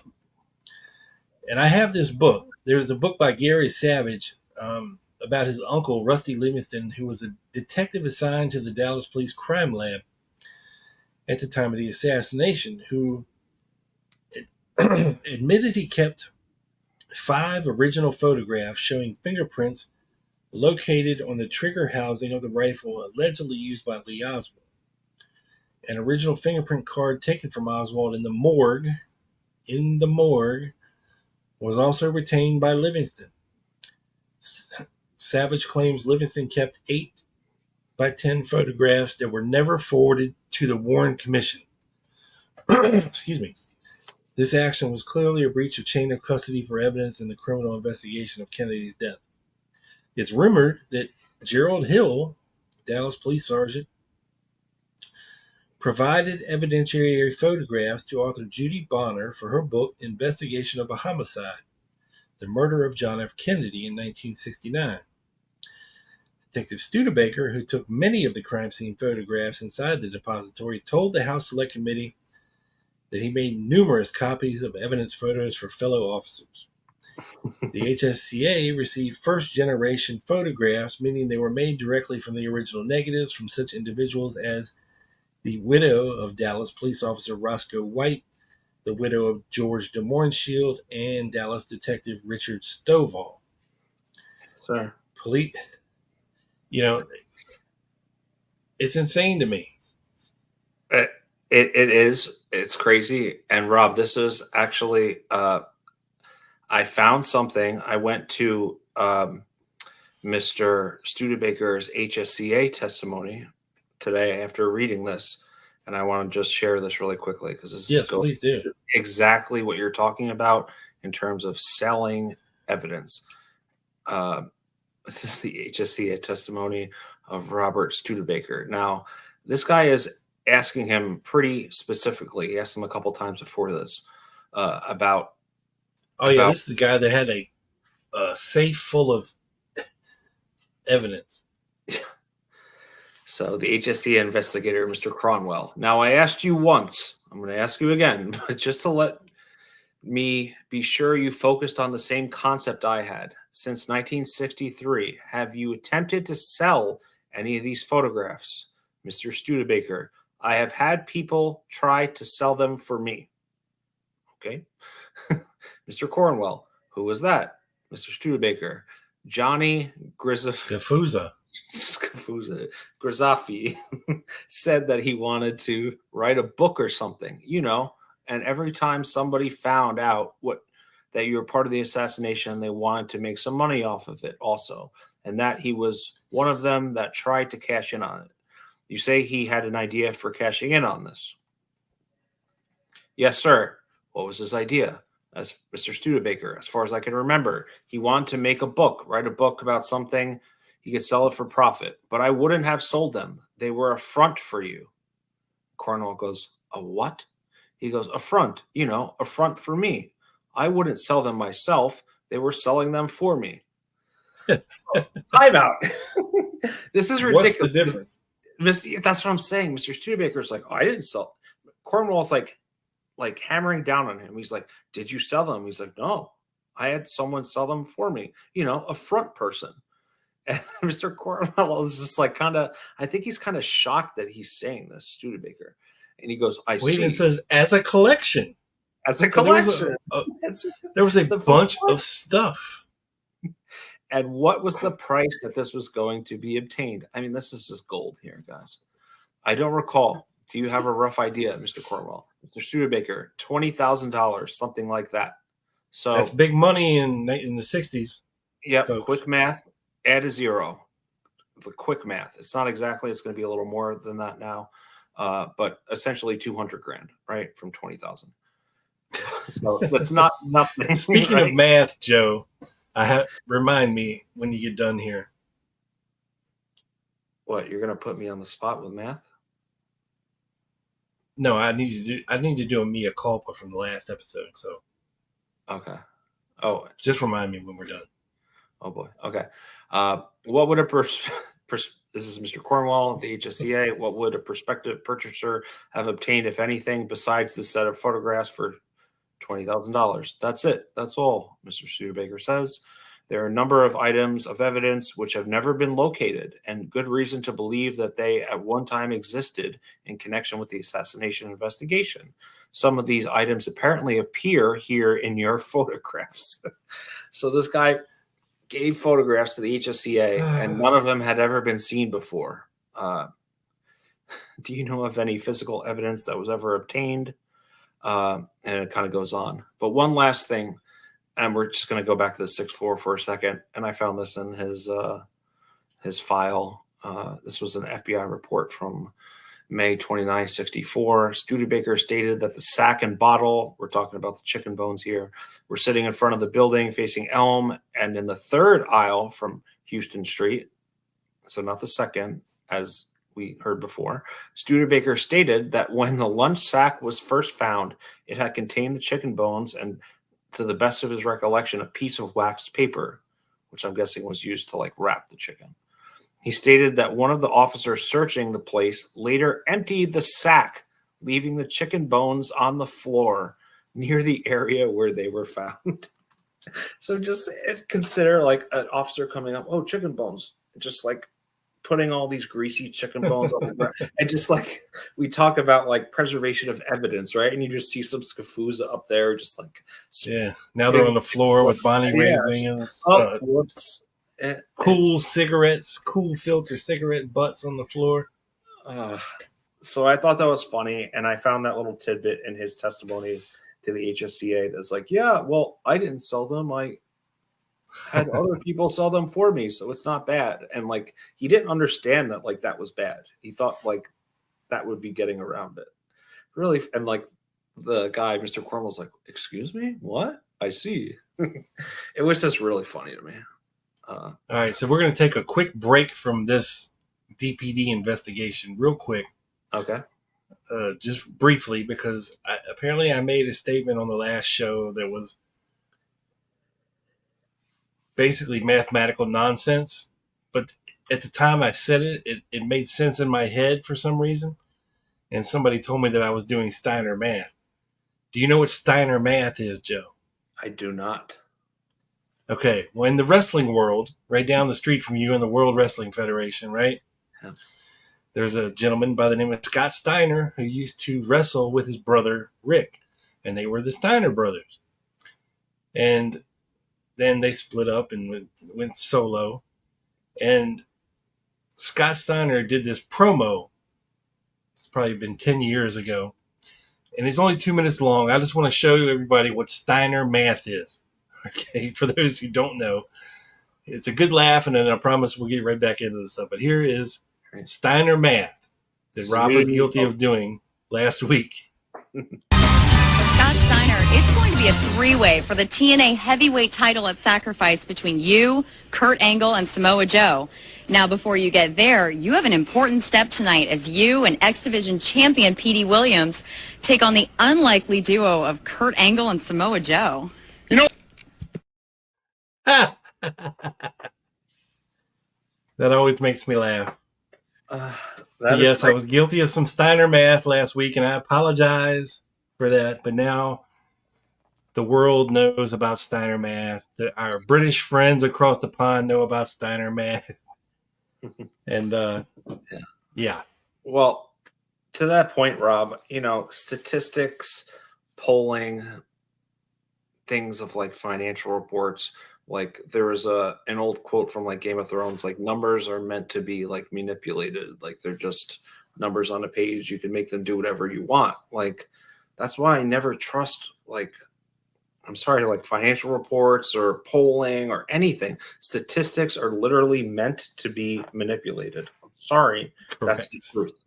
G: And I have this book. There's a book by Gary Savage about his uncle, Rusty Livingston, who was a detective assigned to the Dallas Police Crime Lab at the time of the assassination, who admitted he kept 5 original photographs showing fingerprints located on the trigger housing of the rifle allegedly used by Lee Oswald. An original fingerprint card taken from Oswald in the morgue was also retained by Livingston. Savage claims Livingston kept 8x10 photographs that were never forwarded to the Warren Commission. Excuse me. This action was clearly a breach of chain of custody for evidence in the criminal investigation of Kennedy's death. It's rumored that Gerald Hill, Dallas police sergeant, provided evidentiary photographs to author Judy Bonner for her book, Investigation of a Homicide, The Murder of John F. Kennedy in 1969. Detective Studebaker, who took many of the crime scene photographs inside the depository, told the House Select Committee that he made numerous copies of evidence photos for fellow officers. The HSCA received first-generation photographs, meaning they were made directly from the original negatives from such individuals as the widow of Dallas police officer Roscoe White, the widow of George DeMornshield, and Dallas detective Richard Stovall.
F: Sir.
G: Police, it's insane to me.
F: It is. It's crazy. And Rob, this is actually, I found something. I went to Mr. Studebaker's HSCA testimony today after reading this, and I want to just share this really quickly because this is
G: please do.
F: Exactly what you're talking about in terms of selling evidence. This is the HSCA testimony of Robert Studebaker. Now, this guy is asking him pretty specifically. He asked him a couple times before this about.
G: Oh yeah, this is the guy that had a safe full of evidence.
F: So the HSCA investigator, Mr. Cronwell. Now, I asked you once. I'm going to ask you again, but just to let me be sure you focused on the same concept I had. Since 1963, have you attempted to sell any of these photographs? Mr. Studebaker, I have had people try to sell them for me. Okay. Mr. Cornwell, who was that? Mr. Studebaker, Johnny
G: Scafuza.
F: Grizafi said that he wanted to write a book or something, and every time somebody found out that you were part of the assassination, they wanted to make some money off of it also, and that he was one of them that tried to cash in on it. You say he had an idea for cashing in on this? Yes, sir. What was his idea? As Mr. Studebaker, as far as I can remember, he wanted to make a book, write a book about something. He could sell it for profit, but I wouldn't have sold them. They were a front for you. Cornwell goes, a what? He goes, a front, a front for me. I wouldn't sell them myself. They were selling them for me. Time out. This is ridiculous.
G: What's the difference?
F: That's what I'm saying. Mr. Studebaker's like, oh, I didn't sell. Cornwell's like hammering down on him. He's like, did you sell them? He's like, no, I had someone sell them for me. A front person. And Mr. Cornwell is just like I think he's kind of shocked that he's saying this, Studebaker. And he goes, I see.
G: It says as a collection.
F: As a collection.
G: There was a bunch of stuff.
F: And what was the price that this was going to be obtained? I mean, this is just gold here, guys. I don't recall. Do you have a rough idea, Mr. Cornwell? Mr. Studebaker, $20,000, something like that. So
G: that's big money in the 60s.
F: Yep.
G: Folks.
F: Quick math, add a zero. The quick math. It's not exactly, it's going to be a little more than that now. But essentially $200,000, right? From 20,000. So that's not nothing.
G: Speaking
F: right?
G: of math, Joe, remind me when you get done here.
F: What, you're going to put me on the spot with math?
G: No, I need to do a mea culpa from the last episode. So,
F: okay. Oh,
G: just remind me when we're done.
F: Oh boy. Okay. What would this is Mr. Cornwell of the HSCA. What would a prospective purchaser have obtained, if anything, besides the set of photographs for $20,000? That's it. That's all, Mr. Studebaker says. There are a number of items of evidence which have never been located, and good reason to believe that they at one time existed in connection with the assassination investigation. Some of these items apparently appear here in your photographs. So this guy gave photographs to the HSCA, and none of them had ever been seen before. Do you know of any physical evidence that was ever obtained? And it kind of goes on. But one last thing, and we're just going to go back to the 6th floor for a second. And I found this in his file. This was an FBI report from May 29, 64. Studebaker stated that the sack and bottle, we're talking about the chicken bones here, were sitting in front of the building facing Elm and in the third aisle from Houston Street. So not the second, as we heard before. Studebaker stated that when the lunch sack was first found, it had contained the chicken bones and, to the best of his recollection, a piece of waxed paper, which I'm guessing was used to wrap the chicken. He stated that one of the officers searching the place later emptied the sack, leaving the chicken bones on the floor near the area where they were found. So just consider an officer coming up, oh, chicken bones, just putting all these greasy chicken bones on the ground. And just we talk about preservation of evidence, right? And you just see some scafuza up there, just
G: yeah. Now they're on the floor with Bonnie Ray Williams.
F: Oh, whoops.
G: Cool cigarettes, cool filter cigarette butts on the floor.
F: So I thought that was funny, and I found that little tidbit in his testimony to the HSCA that's yeah, well, I didn't sell them. I had other people sell them for me, so it's not bad. And he didn't understand that that was bad. He thought that would be getting around it. Really, and the guy, Mr. Cornwell's excuse me? What? I see. It was just really funny to me.
G: All right, so we're going to take a quick break from this DPD investigation real quick.
F: Okay.
G: Just briefly, because apparently I made a statement on the last show that was basically mathematical nonsense. But at the time I said it made sense in my head for some reason. And somebody told me that I was doing Steiner math. Do you know what Steiner math is, Joe?
F: I do not.
G: Okay, well, in the wrestling world, right down the street from you in the World Wrestling Federation, right?
F: Yeah.
G: There's a gentleman by the name of Scott Steiner who used to wrestle with his brother Rick, and they were the Steiner brothers. And then they split up and went solo. And Scott Steiner did this promo. It's probably been 10 years ago. And it's only 2 minutes long. I just want to show you everybody what Steiner math is. Okay, for those who don't know. It's a good laugh, and then I promise we'll get right back into this stuff. But here is Steiner math that Rob was guilty of doing last week.
H: Scott Steiner, it's going to be a three-way for the TNA heavyweight title at Sacrifice between you, Kurt Angle, and Samoa Joe. Now, before you get there, you have an important step tonight as you and X Division champion Petey Williams take on the unlikely duo of Kurt Angle and Samoa Joe.
G: That always makes me laugh. Yes, I was guilty of some Steiner math last week, and I apologize for that. But now the world knows about Steiner math. Our British friends across the pond know about Steiner math. And yeah.
F: Well, to that point, Rob, statistics, polling, things of like financial reports. Like there was an old quote from like Game of Thrones, like numbers are meant to be like manipulated. Like they're just numbers on a page. You can make them do whatever you want. Like that's why I never trust like financial reports or polling or anything. Statistics are literally meant to be manipulated. I'm sorry.
G: Correct.
F: That's the truth.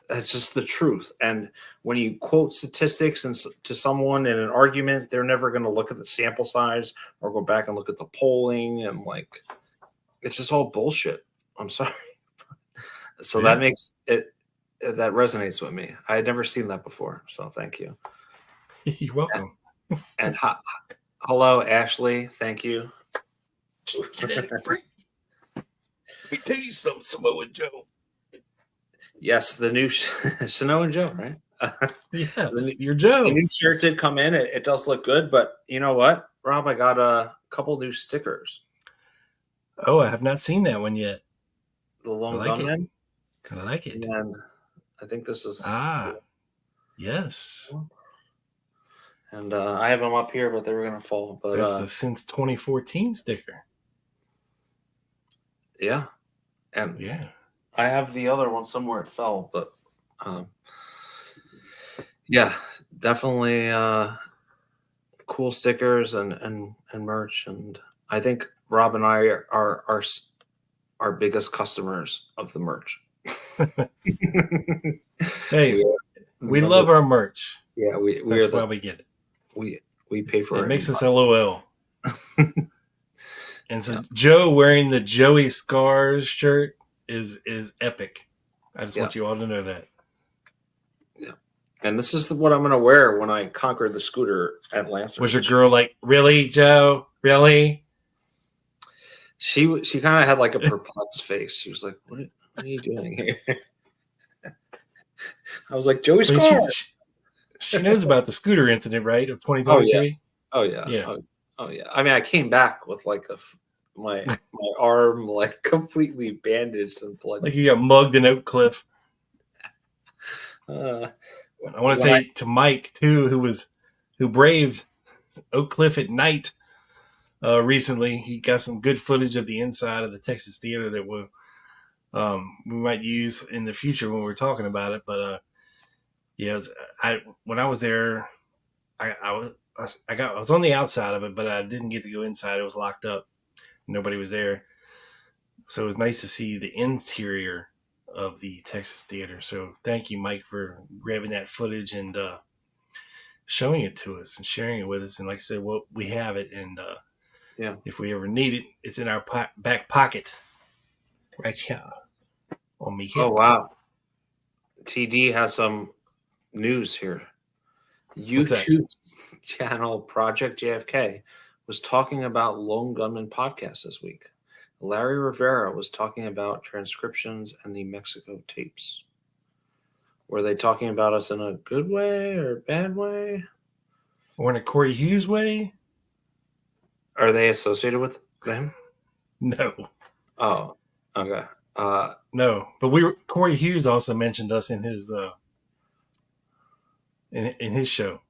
F: That's just the truth. And when you quote statistics to someone in an argument, they're never going to look at the sample size or go back and look at the polling. And like, it's just all bullshit. I'm sorry. So that makes it, that resonates with me. I had never seen that before. So thank you.
G: You're welcome.
F: And hello, Ashley. Thank you.
G: Let me tell you something, Samoa Joe.
F: Yes, the new Snow and Joe, right?
G: Yes, your Joe.
F: The new shirt did come in. It does look good, but you know what, Rob? I got a couple new stickers.
G: Oh, I have not seen that one yet.
F: The Lone Gunman.
G: I like it.
F: And I think this is
G: yes.
F: And I have them up here, but they were gonna fall. But
G: that's the since 2014 sticker.
F: Yeah, and
G: yeah.
F: I have the other one somewhere. It fell, but yeah, definitely cool stickers and merch. And I think Rob and I are our biggest customers of the merch.
G: Hey, we love our merch.
F: Yeah,
G: that's why we get it.
F: We pay for it.
G: It makes us LOL. And so Joe wearing the Joey Scars shirt is epic. I just want you all to know that. Yeah.
F: And this is what I'm going to wear when I conquer the scooter at Lancer.
G: Was your girl like, really, Joe? Really?
F: She kind of had like a perplexed face. She was like, what are you doing here? I was like, Joey Scars.
G: She knows about the scooter incident, right? Of 2023?
F: Oh, yeah. Oh, yeah. I mean, I came back with like my arm like completely bandaged and blood.
G: Like you got mugged in Oak Cliff. I want to say to Mike too, who braved Oak Cliff at night recently. He got some good footage of the inside of the Texas Theater that we might use in the future when we're talking about it. But when I was there, I was on the outside of it, but I didn't get to go inside. It was locked up. Nobody was there. So it was nice to see the interior of the Texas Theater. So thank you, Mike, for grabbing that footage and showing it to us and sharing it with us. And like I said, well, we have it. And if we ever need it, it's in our back pocket right here on me.
F: Oh, wow. TD has some news here. YouTube channel Project JFK was talking about Lone Gunman podcast this week. Larry Rivera was talking about transcriptions and the Mexico tapes. Were they talking about us in a good way or bad way?
G: Or in a Corey Hughes way?
F: Are they associated with them?
G: No.
F: Oh, okay.
G: No. But Corey Hughes also mentioned us in his in his show.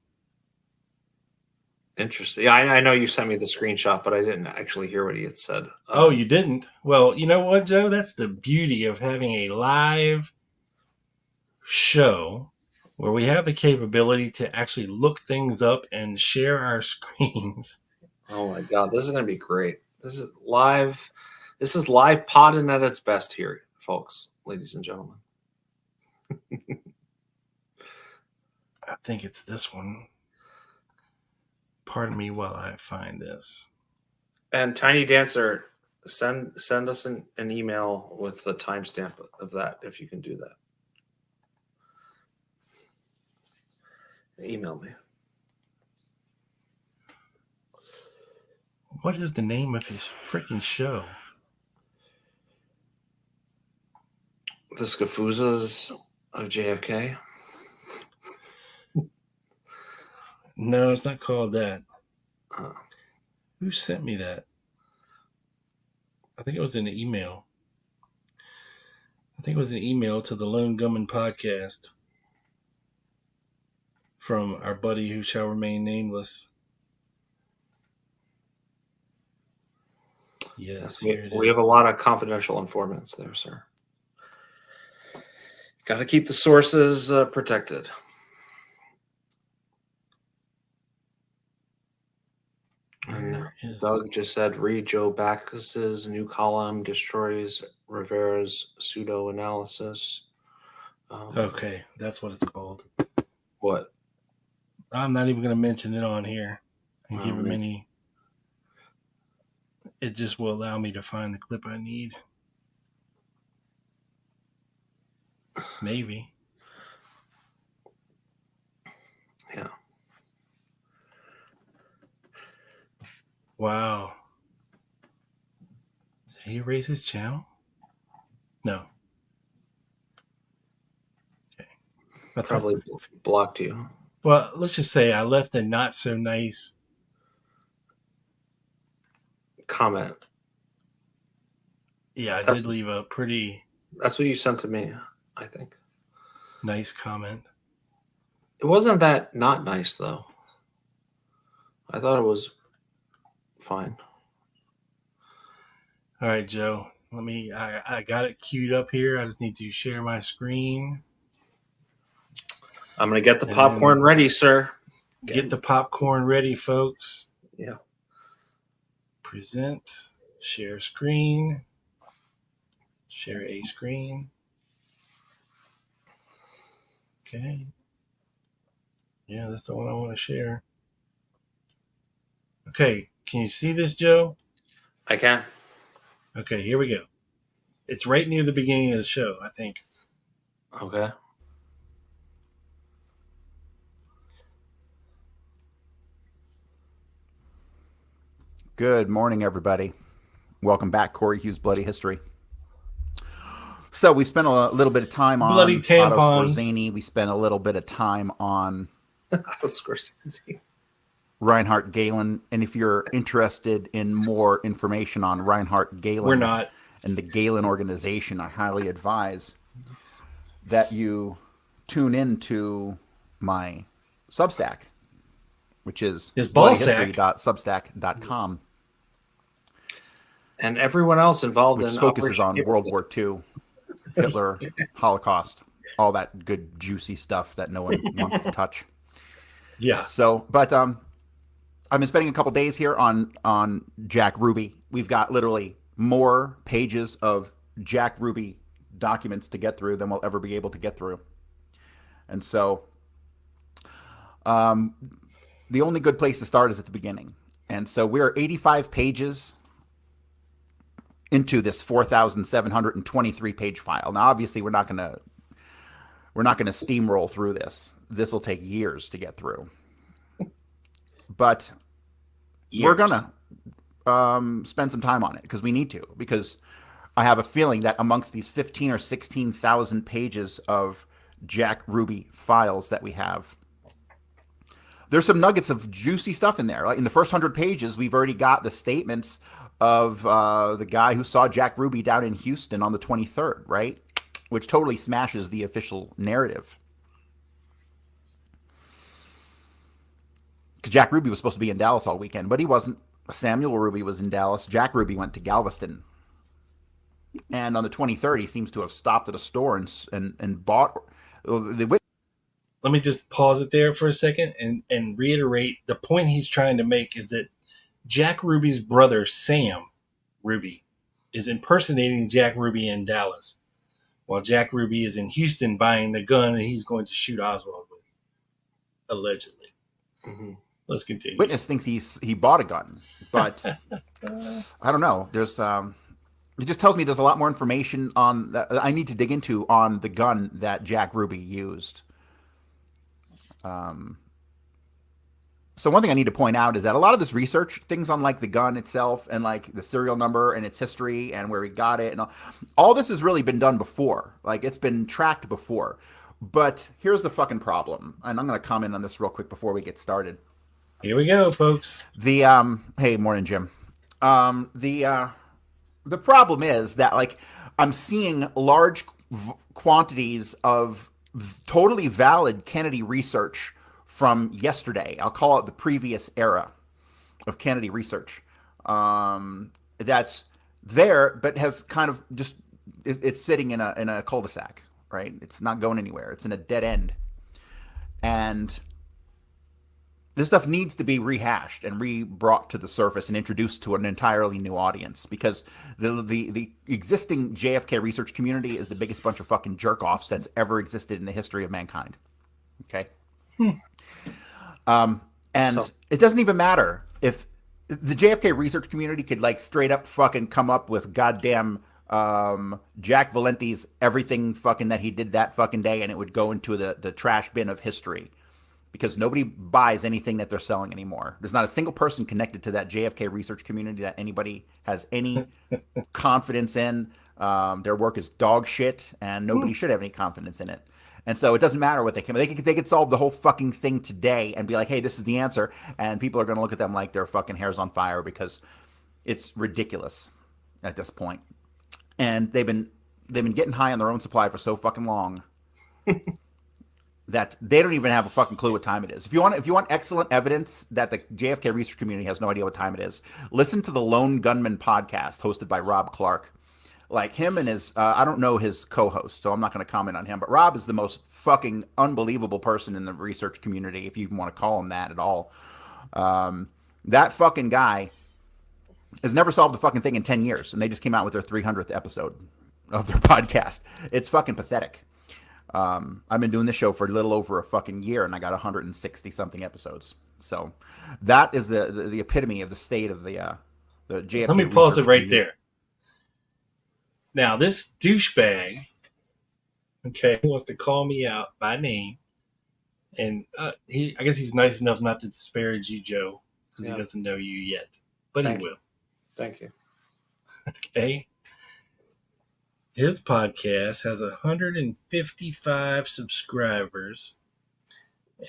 F: Interesting. Yeah, I know you sent me the screenshot, but I didn't actually hear what he had said.
G: Oh, you didn't? Well, you know what, Joe? That's the beauty of having a live show where we have the capability to actually look things up and share our screens.
F: Oh my God, this is going to be great. This is live. This is live podding at its best here, folks, ladies and gentlemen.
G: I think it's this one. Pardon me while I find this.
F: And Tiny Dancer, send us an email with the timestamp of that if you can do that. Email me.
G: What is the name of his freaking show?
F: The Scafuzas of JFK.
G: No, it's not called that. Who sent me that? I think it was in an email. I think it was an email to the Lone Gunman podcast from our buddy who shall remain nameless. Yes, here it
F: We
G: is.
F: have a lot of confidential informants there, sir. Got to keep the sources protected. And Doug just said, read Joe Backus's new column destroys Rivera's pseudo-analysis.
G: Okay, that's what it's called.
F: What?
G: I'm not even going to mention it on here and give him any. It just will allow me to find the clip I need. Maybe.
F: Yeah.
G: Wow. Did he erase his channel? No. Okay.
F: Probably blocked you.
G: Well, let's just say I left a not so nice
F: comment.
G: Yeah, I did leave a pretty...
F: That's what you sent to me, I think.
G: Nice comment.
F: It wasn't that not nice, though. I thought it was fine.
G: All right, Joe. I got it queued up here. I just need to share my screen.
F: I'm going to get the popcorn ready, sir.
G: Get the popcorn ready, folks.
F: Yeah.
G: Present. Share screen. Share a screen. Okay. Yeah, that's the one I want to share. Okay. Can you see this, Joe?
F: I can.
G: Okay, here we go. It's right near the beginning of the show, I think.
F: Okay.
I: Good morning, everybody. Welcome back, Corey Hughes' Bloody History. So we spent a little bit of time on
G: Bloody tampons.
I: Otto Skorzeny. We spent a little bit of time on
F: Otto Skorzeny.
I: Reinhard Gehlen. And if you're interested in more information on Reinhard Gehlen,
G: We're not.
I: And the Gehlen organization, I highly advise that you tune into my Substack, which is bloodyhistory.substack.com.
F: And everyone else involved
I: which
F: in
I: focuses
F: Operation
I: on World War II, Hitler, Holocaust, all that good juicy stuff that no one wants to touch.
G: Yeah.
I: So, but I've been spending a couple days here on Jack Ruby. We've got literally more pages of Jack Ruby documents to get through than we'll ever be able to get through. And so the only good place to start is at the beginning. And so we're 85 pages into this 4,723 page file. Now, obviously, we're not going to steamroll through this. This will take years to get through. But we're going to spend some time on it because we need to, because I have a feeling that amongst these 15 or 16,000 pages of Jack Ruby files that we have, there's some nuggets of juicy stuff in there. Like in the first 100 pages, we've already got the statements of the guy who saw Jack Ruby down in Houston on the 23rd, right? Which totally smashes the official narrative. Because Jack Ruby was supposed to be in Dallas all weekend, but he wasn't. Samuel Ruby was in Dallas. Jack Ruby went to Galveston. And on the 23rd, he seems to have stopped at a store and bought the.
G: Let me just pause it there for a second and reiterate the point he's trying to make is that Jack Ruby's brother, Sam Ruby, is impersonating Jack Ruby in Dallas, while Jack Ruby is in Houston buying the gun and he's going to shoot Oswald with, allegedly. Mm-hmm. Let's continue.
I: Witness thinks he bought a gun, but I don't know. There's it just tells me there's a lot more information on that I need to dig into on the gun that Jack Ruby used. So one thing I need to point out is that a lot of this research, things on like the gun itself and like the serial number and its history and where he got it and all this has really been done before. Like it's been tracked before. But here's the fucking problem. And I'm going to comment on this real quick before we get started.
G: Here we go, folks.
I: Hey, morning, Jim. The problem is that like I'm seeing large quantities of totally valid Kennedy research from yesterday. I'll call it the previous era of Kennedy research. That's there, but has kind of just it's sitting in a cul-de-sac, right? It's not going anywhere. It's in a dead end, and this stuff needs to be rehashed and re-brought to the surface and introduced to an entirely new audience because the existing JFK research community is the biggest bunch of fucking jerk-offs that's ever existed in the history of mankind. Okay? It doesn't even matter if the JFK research community could like straight up fucking come up with goddamn Jack Valenti's everything fucking that he did that fucking day and it would go into the trash bin of history. Because nobody buys anything that they're selling anymore. There's not a single person connected to that JFK research community that anybody has any confidence in. Their work is dog shit, and nobody should have any confidence in it. And so it doesn't matter what they could solve the whole fucking thing today and be like, hey, this is the answer. And people are going to look at them like their fucking hair's on fire because it's ridiculous at this point. And they've been getting high on their own supply for so fucking long. That they don't even have a fucking clue what time it is. If you want excellent evidence that the JFK research community has no idea what time it is, listen to the Lone Gunman podcast hosted by Rob Clark. Like him and his, I don't know his co-host, so I'm not going to comment on him. But Rob is the most fucking unbelievable person in the research community, if you even want to call him that at all. That fucking guy has never solved a fucking thing in 10 years, and they just came out with their 300th episode of their podcast. It's fucking pathetic. I've been doing this show for a little over a fucking year and I got 160 something episodes. So that is the epitome of the state of the JFK.
G: Let me pause it right there. Now this douchebag, okay, wants to call me out by name, and I guess he's nice enough not to disparage you, Joe, because he doesn't know you yet, but he will.
F: Thank you.
G: Okay. His podcast has 155 subscribers,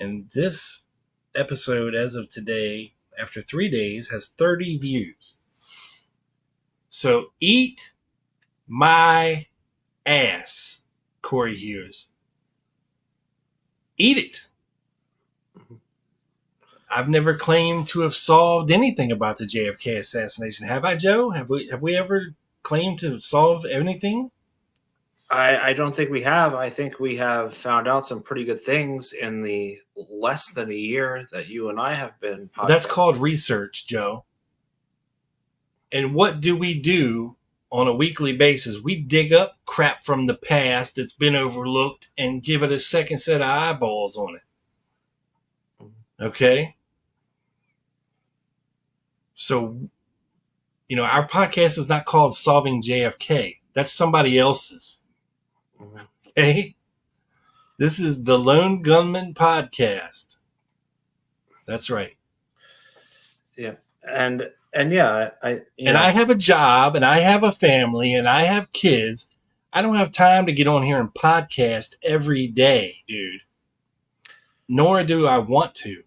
G: and this episode, as of today, after 3 days, has 30 views. So eat my ass, Corey Hughes. Eat it. I've never claimed to have solved anything about the JFK assassination. Have I, Joe? Have we ever claimed to solve anything?
F: I don't think we have. I think we have found out some pretty good things in the less than a year that you and I have been podcasting.
G: That's called research, Joe. And what do we do on a weekly basis? We dig up crap from the past that's been overlooked and give it a second set of eyeballs on it. Okay? So, our podcast is not called Solving JFK. That's somebody else's. Okay? This is the Lone Gunman podcast. That's right.
F: Yeah. And yeah, I
G: have a job and I have a family and I have kids. I don't have time to get on here and podcast every day, dude. Nor do I want to.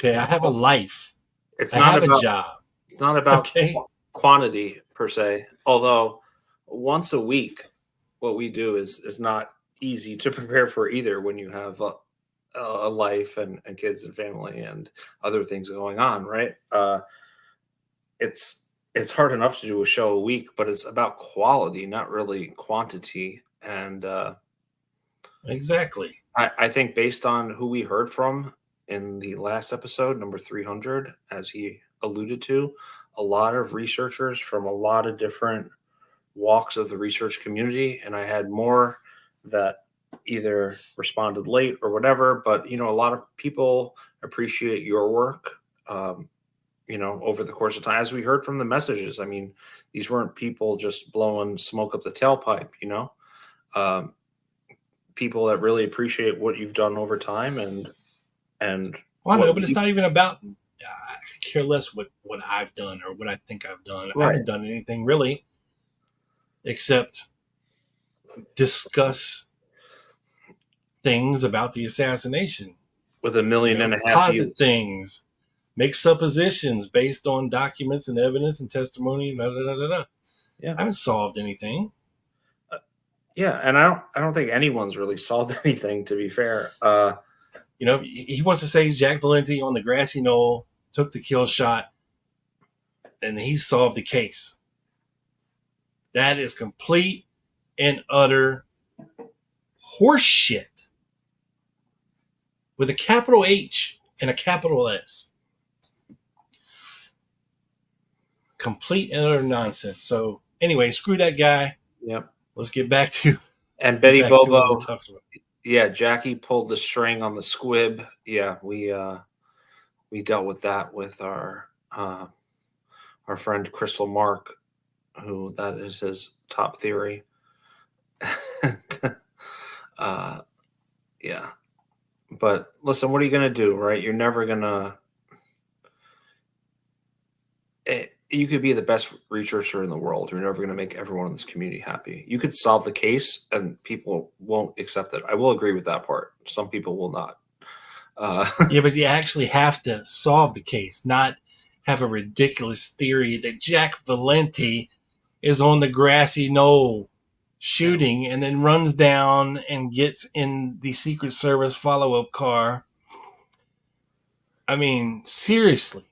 G: Okay, I have a life.
F: It's
G: I
F: not
G: have
F: about
G: a job.
F: it's not about
G: Okay.
F: quantity per se. Although once a week, what we do is not easy to prepare for either when you have a life and kids and family and other things going on, right? It's hard enough to do a show a week, but it's about quality, not really quantity. And
G: Exactly.
F: I think based on who we heard from in the last episode, number 300, as he alluded to, a lot of researchers from a lot of different walks of the research community. And I had more that either responded late or whatever, but a lot of people appreciate your work. Over the course of time, as we heard from the messages, I mean, these weren't people just blowing smoke up the tailpipe, people that really appreciate what you've done over time and
G: Well, I know,
F: what
G: but it's not even about. I care less what I've done or what I think I've done. I
F: Right.
G: haven't done anything really, except discuss things about the assassination.
F: with 1.5 million
G: Posit
F: views.
G: things, make suppositions based on documents and evidence and testimony. Da, da, da, da, da.
F: Yeah.
G: I haven't solved anything.
F: Yeah, and I don't think anyone's really solved anything, to be fair.
G: He wants to say Jack Valenti on the grassy knoll took the kill shot and he solved the case. That is complete and utter horseshit with a capital H and a capital S. Complete and utter nonsense. So anyway, screw that guy.
F: Yep.
G: Let's get back to
F: And Betty
G: back to what
F: Bobo.
G: we're talking about.
F: Yeah, Jackie pulled the string on the squib. Yeah, we dealt with that with our friend Crystal Mark, who that is his top theory. Yeah. But listen, what are you gonna do, right? You're never gonna. You could be the best researcher in the world. You're never going to make everyone in this community happy. You could solve the case and people won't accept it. I will agree with that part. Some people will not.
G: Yeah, but you actually have to solve the case, not have a ridiculous theory that Jack Valenti is on the grassy knoll shooting and then runs down and gets in the Secret Service follow-up car. I mean, seriously.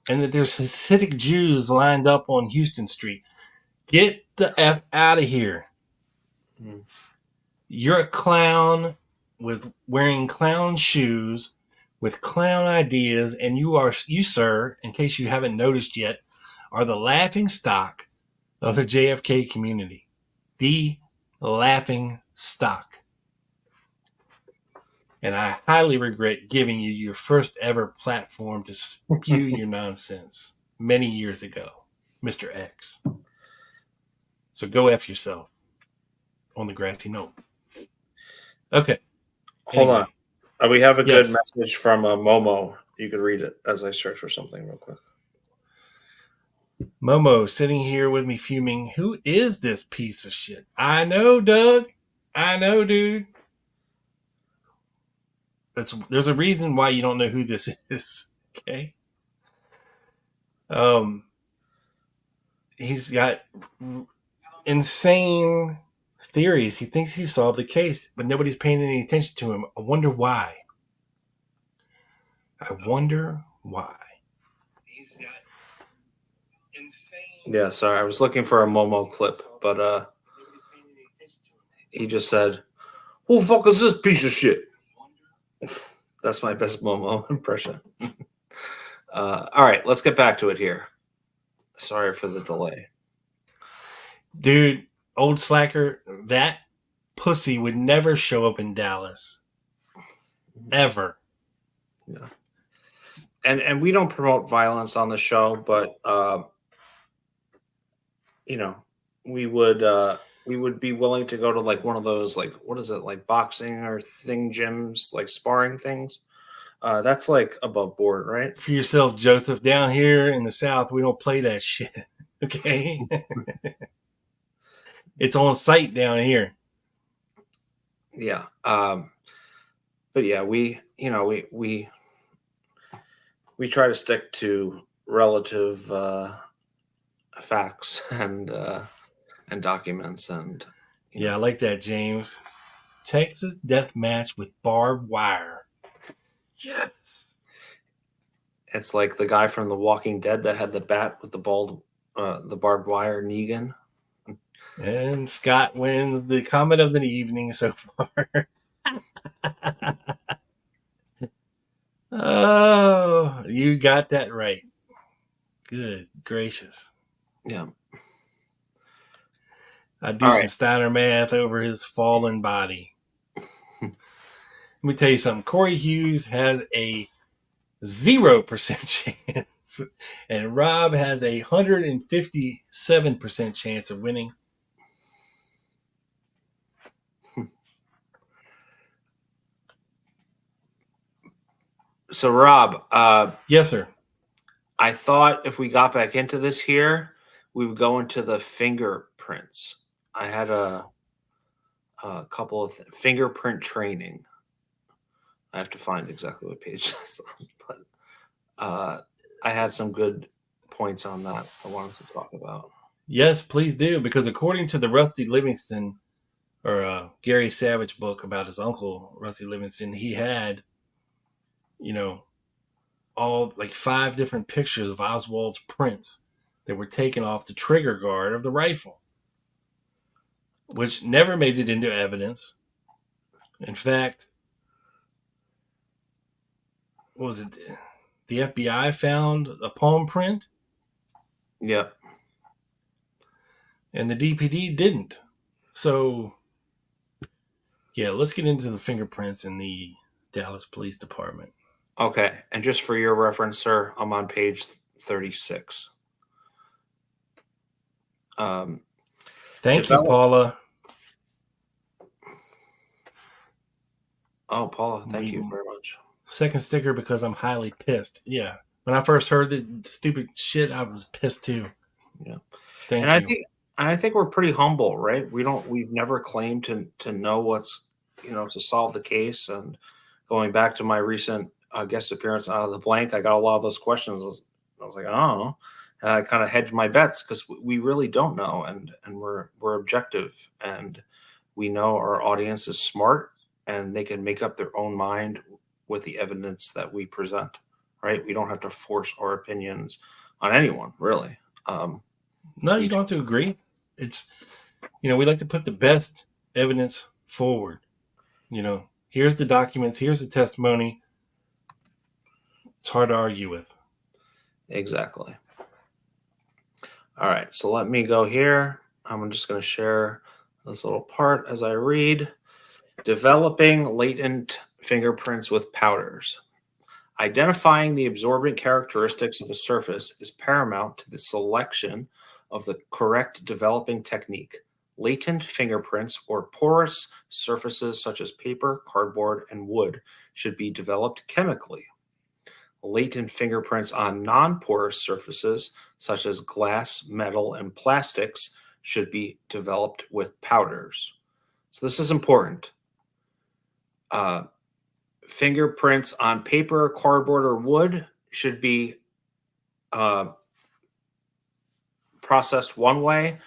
G: And that there's Hasidic Jews lined up on Houston Street. Get the F out of here.
F: Mm.
G: You're a clown with wearing clown shoes with clown ideas, and you, sir, in case you haven't noticed yet, are the laughing stock of the JFK community. The laughing stock. And I highly regret giving you your first ever platform to spew your nonsense many years ago, Mr. X. So go F yourself on the grassy knoll. Okay.
F: Hold
G: Anyway.
F: on. We have a
G: Yes.
F: good message from Momo. You could read it as I search for something real quick.
G: Momo sitting here with me fuming. Who is this piece of shit? I know, Doug. I know, dude. There's a reason why you don't know who this is. Okay. He's got insane theories. He thinks he solved the case, but nobody's paying any attention to him. I wonder why. He's got insane.
F: Yeah, sorry. I was looking for a Momo clip, but he just said, "Who the fuck is this piece of shit?" That's my best Momo impression. All right, let's get back to it here. Sorry for the delay.
G: Dude, old slacker, that pussy would never show up in Dallas. Ever.
F: Yeah. And we don't promote violence on the show, but we would be willing to go to like one of those, like, what is it, like boxing or thing gyms, like sparring things. That's like above board, right?
G: For yourself, Joseph, down here in the South, we don't play that shit. Okay. It's on site down here.
F: Yeah. But yeah, we we try to stick to relative facts and documents, and
G: Yeah, I like that, James. Texas death match with barbed wire. Yes.
F: it's like the guy from The Walking Dead that had the bat with the barbed wire, Negan.
G: And Scott wins the comment of the evening so far. Oh, you got that right. Good gracious.
F: Yeah.
G: I do
F: All
G: some
F: right.
G: Steiner math over his fallen body. Let me tell you something. Corey Hughes has a 0% chance, and Rob has a 157% chance of winning.
F: So, Rob,
G: Yes, sir.
F: I thought if we got back into this here, we would go into the fingerprints. I had a couple of fingerprint training. I have to find exactly what page that's on, but I had some good points on that I wanted to talk about.
G: Yes, please do, because according to the Rusty Livingston or Gary Savage book about his uncle, Rusty Livingston, he had, all like 5 different pictures of Oswald's prints that were taken off the trigger guard of the rifle, which never made it into evidence. In fact, what was it? The FBI found a palm print.
F: Yep.
G: And the DPD didn't. So, yeah, let's get into the fingerprints in the Dallas Police Department.
F: Okay. And just for your reference, sir, I'm on page 36.
G: Thank you, Paula.
F: Oh, Paula, thank you very much.
G: Second sticker because I'm highly pissed. Yeah. When I first heard the stupid shit, I was pissed too.
F: Yeah.
G: Thank you.
F: I think we're pretty humble, right? We've never claimed to know what's, to solve the case. And going back to my recent guest appearance Out of the Blank, I got a lot of those questions. I was like, oh, and I kind of hedged my bets because we really don't know, and we're objective, and we know our audience is smart and they can make up their own mind with the evidence that we present, right? We don't have to force our opinions on anyone, really.
G: No, you don't have to agree. It's, we like to put the best evidence forward. Here's the documents, here's the testimony. It's hard to argue with.
F: Exactly. All right, so let me go here. I'm just going to share this little part as I read. Developing latent fingerprints with powders. Identifying the absorbent characteristics of a surface is paramount to the selection of the correct developing technique. Latent fingerprints or porous surfaces such as paper, cardboard, and wood should be developed chemically. Latent fingerprints on non-porous surfaces such as glass, metal, and plastics should be developed with powders. So this is important. Fingerprints on paper, cardboard, or wood should be processed one way,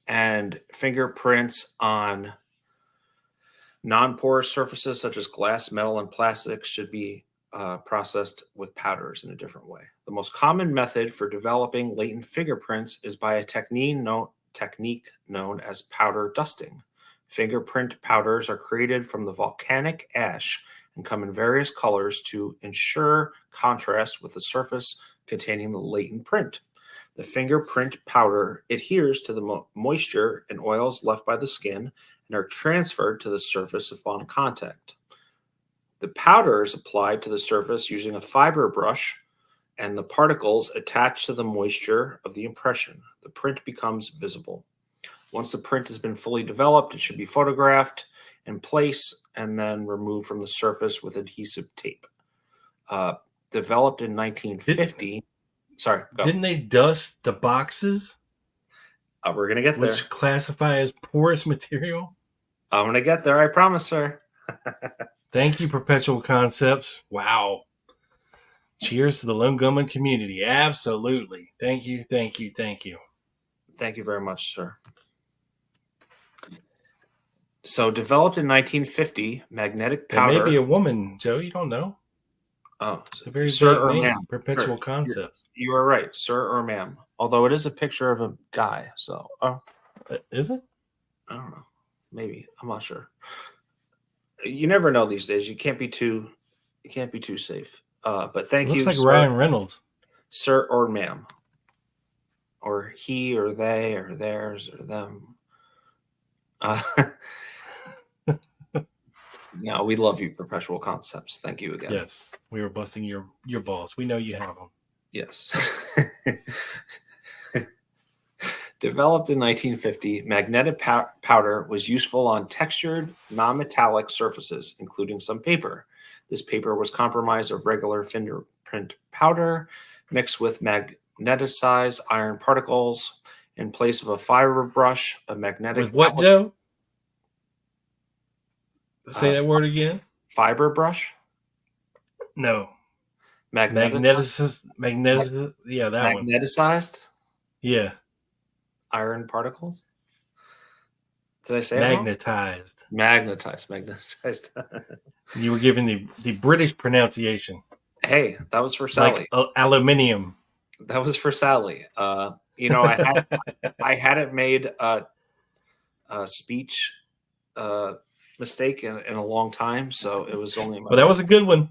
F: and fingerprints on non-porous surfaces such as glass, metal, and plastics should be processed with powders in a different way. The most common method for developing latent fingerprints is by a technique known as powder dusting. Fingerprint powders are created from the volcanic ash and come in various colors to ensure contrast with the surface containing the latent print. The fingerprint powder adheres to the moisture and oils left by the skin and are transferred to the surface upon contact. The powder is applied to the surface using a fiber brush, and the particles attach to the moisture of the impression. The print becomes visible. Once the print has been fully developed, it should be photographed in place and then removed from the surface with adhesive tape. Developed in 1950. Sorry, go.
G: Didn't they dust the boxes?
F: We're going to get there.
G: Which classify as porous material?
F: I'm going to get there, I promise, sir.
G: Thank you, Perpetual Concepts. Wow. Cheers to the Lone Gunman community. Absolutely. Thank you.
F: Thank you very much, sir. So, developed in 1950, magnetic
G: There
F: powder.
G: may be a woman, Joe. You don't know.
F: Oh,
G: It's a very
F: sir
G: vague
F: or
G: name.
F: ma'am.
G: Perpetual
F: Sir,
G: Concepts.
F: You are right, sir or ma'am. Although it is a picture of a guy, so
G: Is it?
F: I don't know. Maybe, I'm not sure. You never know these days. You can't be too safe. But thank you.
G: Looks like
F: sir,
G: Ryan Reynolds.
F: Sir or ma'am, or he or they or theirs or them. No, we love you, Perpetual Concepts. Thank you again.
G: Yes, we were busting your balls. We know you have them.
F: Yes. Developed in 1950, magnetic powder was useful on textured, non-metallic surfaces, including some paper. This paper was comprised of regular fingerprint powder mixed with magnetized iron particles in place of a fiber brush, a magnetic...
G: With what, Joe? Say that word again.
F: Fiber brush?
G: No.
F: Magnetized?
G: Yeah, that one.
F: Magnetized?
G: Yeah.
F: Iron particles? Did I say
G: magnetized?
F: Magnetized.
G: You were giving the British pronunciation.
F: Hey, that was for Sally.
G: Like aluminium.
F: That was for Sally. I hadn't made a speech mistake in a long time, so it was only.
G: Well, that was a good one.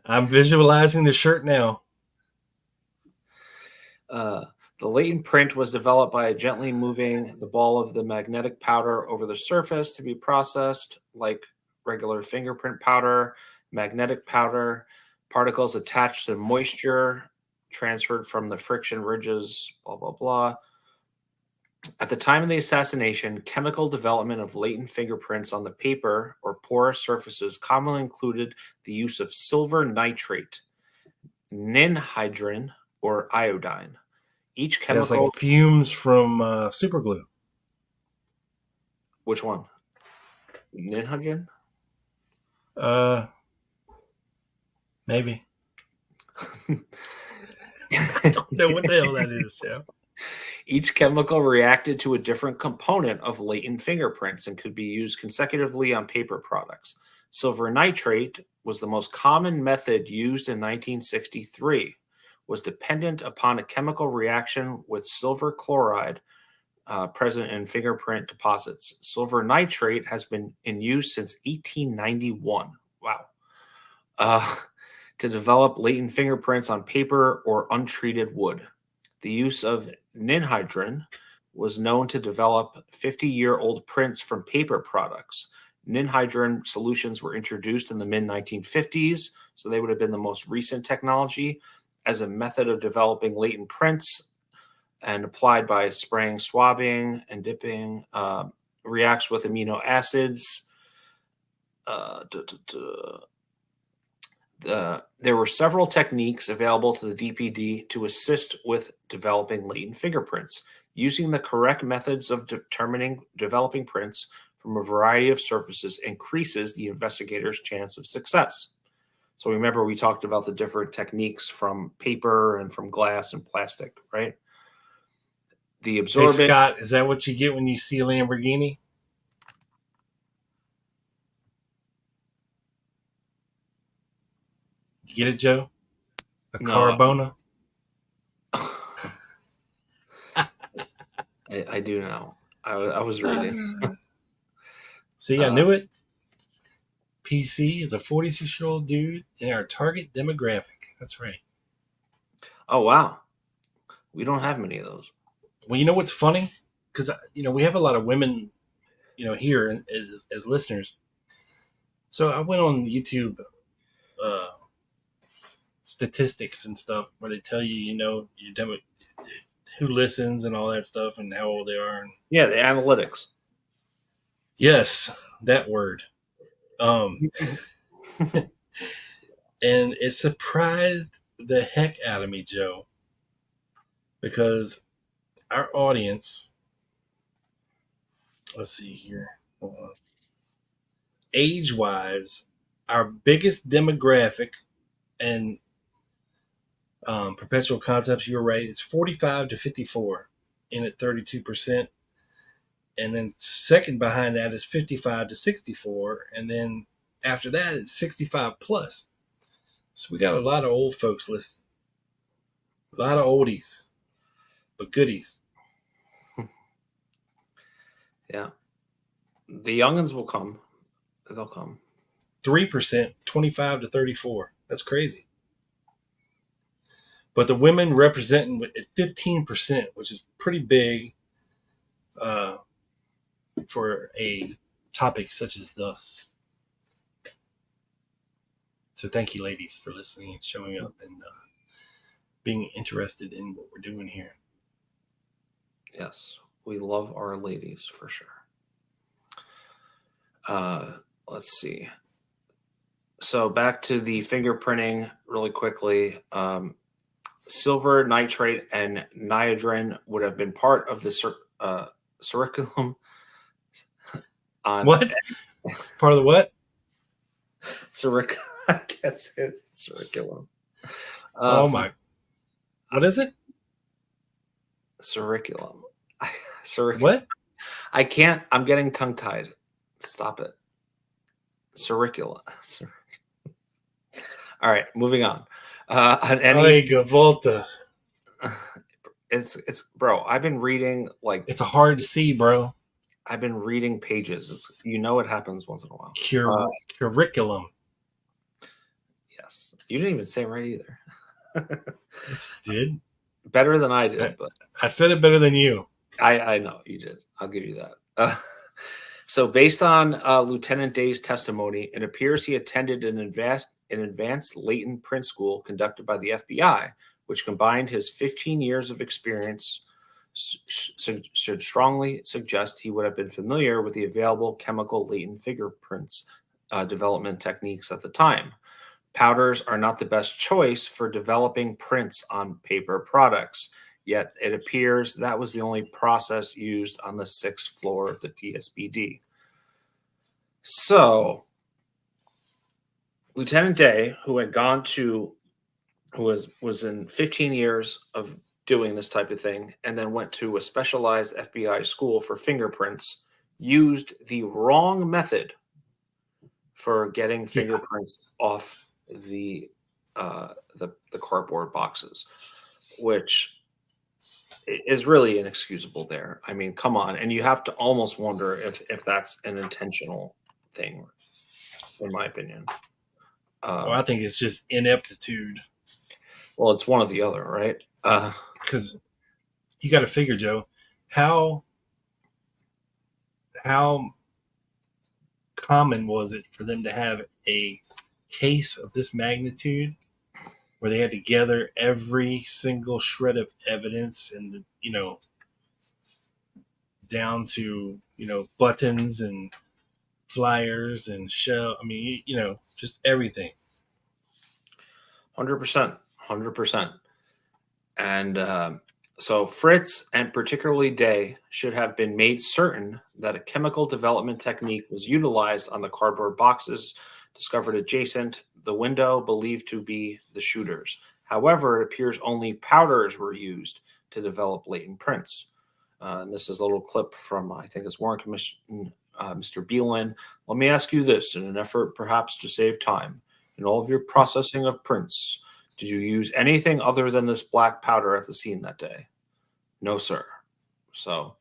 G: I'm visualizing the shirt now.
F: The latent print was developed by gently moving the ball of the magnetic powder over the surface to be processed like regular fingerprint powder. Magnetic powder particles attached to moisture transferred from the friction ridges, blah, blah, blah. At the time of the assassination, chemical development of latent fingerprints on the paper or porous surfaces commonly included the use of silver nitrate, ninhydrin, or iodine. Each chemical...
G: That's like fumes from superglue.
F: Which one? Ninhydrin?
G: Maybe. I don't know what the hell that is, Joe.
F: Each chemical reacted to a different component of latent fingerprints and could be used consecutively on paper products. Silver nitrate was the most common method used in 1963, was dependent upon a chemical reaction with silver chloride present in fingerprint deposits. Silver nitrate has been in use since 1891. Wow. To develop latent fingerprints on paper or untreated wood. The use of ninhydrin was known to develop 50-year-old prints from paper products. Ninhydrin solutions were introduced in the mid-1950s, so they would have been the most recent technology, as a method of developing latent prints and applied by spraying, swabbing, and dipping, reacts with amino acids. There were several techniques available to the DPD to assist with developing latent fingerprints. Using the correct methods of developing prints from a variety of surfaces increases the investigator's chance of success. So remember, we talked about the different techniques from paper and from glass and plastic, right? The absorbent...
G: Hey, Scott, is that what you get when you see a Lamborghini? You get it, Joe? A Carbona?
F: I do know. I was reading.
G: See, I knew it. PC is a 46-year-old dude in our target demographic. That's right.
F: Oh, wow. We don't have many of those.
G: Well, you know what's funny? Because, we have a lot of women, here as listeners. So I went on YouTube statistics and stuff where they tell you, your demo, who listens and all that stuff and how old they are.
F: Yeah, the analytics.
G: Yes, that word. And it surprised the heck out of me, Joe, because our audience, let's see here, age-wise, our biggest demographic, and Perpetual concepts, you were right. It's 45 to 54 in at 32%. And then second behind that is 55 to 64. And then after that, it's 65 plus. So we got a lot of old folks listening. A lot of oldies, but goodies.
F: Yeah. The youngins will come. They'll come.
G: 3%, 25 to 34. That's crazy. But the women representing at 15%, which is pretty big for a topic such as this. So thank you, ladies, for listening and showing up and being interested in what we're doing here.
F: Yes, we love our ladies for sure. Let's see. So back to the fingerprinting really quickly. Silver nitrate and nitrogen would have been part of the curriculum.
G: What? Part of the what?
F: I guess it's curriculum.
G: Oh my! What is it?
F: Curriculum.
G: What?
F: I can't. I'm getting tongue tied. Stop it. Curricula. All right, moving on.
G: Volta.
F: It's bro. I've been reading like
G: it's a hard C, bro.
F: I've been reading pages. It's it happens once in a while.
G: Curriculum.
F: Yes, you didn't even say it right either.
G: Yes, I did.
F: Better than I did, but
G: I said it better than you.
F: I know you did. I'll give you that. So based on Lieutenant Day's testimony, it appears he attended an advanced latent print school conducted by the FBI, which combined his 15 years of experience, should strongly suggest he would have been familiar with the available chemical latent fingerprints development techniques at the time. Powders are not the best choice for developing prints on paper products, yet it appears that was the only process used on the 6th floor of the TSBD. So, Lieutenant Day, who was in 15 years of doing this type of thing, and then went to a specialized FBI school for fingerprints, used the wrong method for getting fingerprints off the cardboard boxes, which is really inexcusable there. I mean, come on. And you have to almost wonder if that's an intentional thing, in my opinion.
G: Well, I think it's just ineptitude.
F: Well, it's one or the other, right?
G: Because you got to figure, Joe, how common was it for them to have a case of this magnitude where they had to gather every single shred of evidence and, down to, buttons and flyers and shell. I mean, just everything.
F: 100%. And so Fritz, and particularly Day, should have been made certain that a chemical development technique was utilized on the cardboard boxes discovered adjacent the window believed to be the shooters. However, it appears only powders were used to develop latent prints. And this is a little clip from, I think it's Warrant Commission, Mr. Beelan. Let me ask you this, in an effort perhaps to save time. In all of your processing of prints, did you use anything other than this black powder at the scene that day? No, sir. So,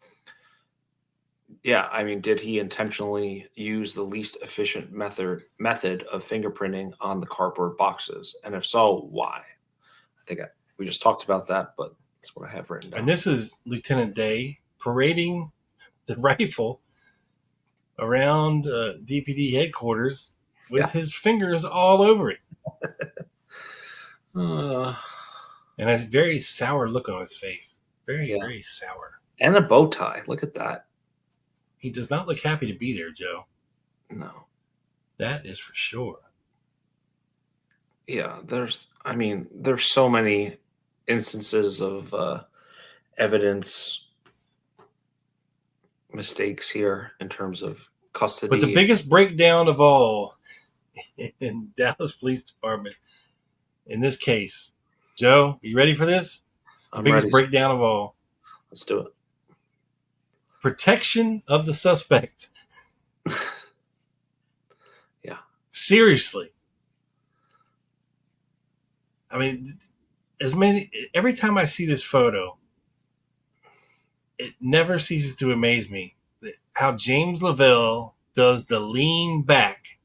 F: yeah, I mean, did he intentionally use the least efficient method of fingerprinting on the cardboard boxes? And if so, why? I think we just talked about that, but that's what I have written down.
G: And this is Lieutenant Day parading the rifle around DPD headquarters with his fingers all over it. And a very sour look on his face. Very sour.
F: And a bow tie. Look at that.
G: He does not look happy to be there, Joe.
F: No.
G: That is for sure.
F: Yeah, there's so many instances of evidence mistakes here in terms of custody.
G: But the biggest breakdown of all in Dallas Police Department in this case Joe, you ready for this? It's the
F: I'm
G: biggest
F: ready.
G: breakdown of all.
F: Let's do it.
G: Protection of the suspect.
F: Yeah.
G: Seriously. I mean, every time I see this photo, it never ceases to amaze me that how James Lavelle does the lean back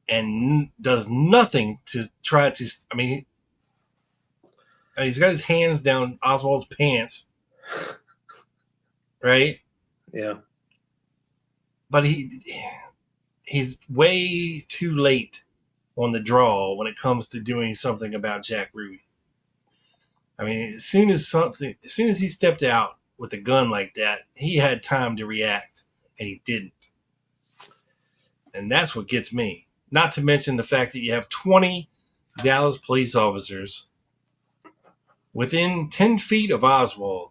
G: and does nothing to try to. I mean, he's got his hands down Oswald's pants, right?
F: Yeah.
G: But he's way too late on the draw when it comes to doing something about Jack Ruby. I mean, as soon as he stepped out with a gun like that, he had time to react, and he didn't. And that's what gets me. Not to mention the fact that you have 20 Dallas police officers within 10 feet of Oswald,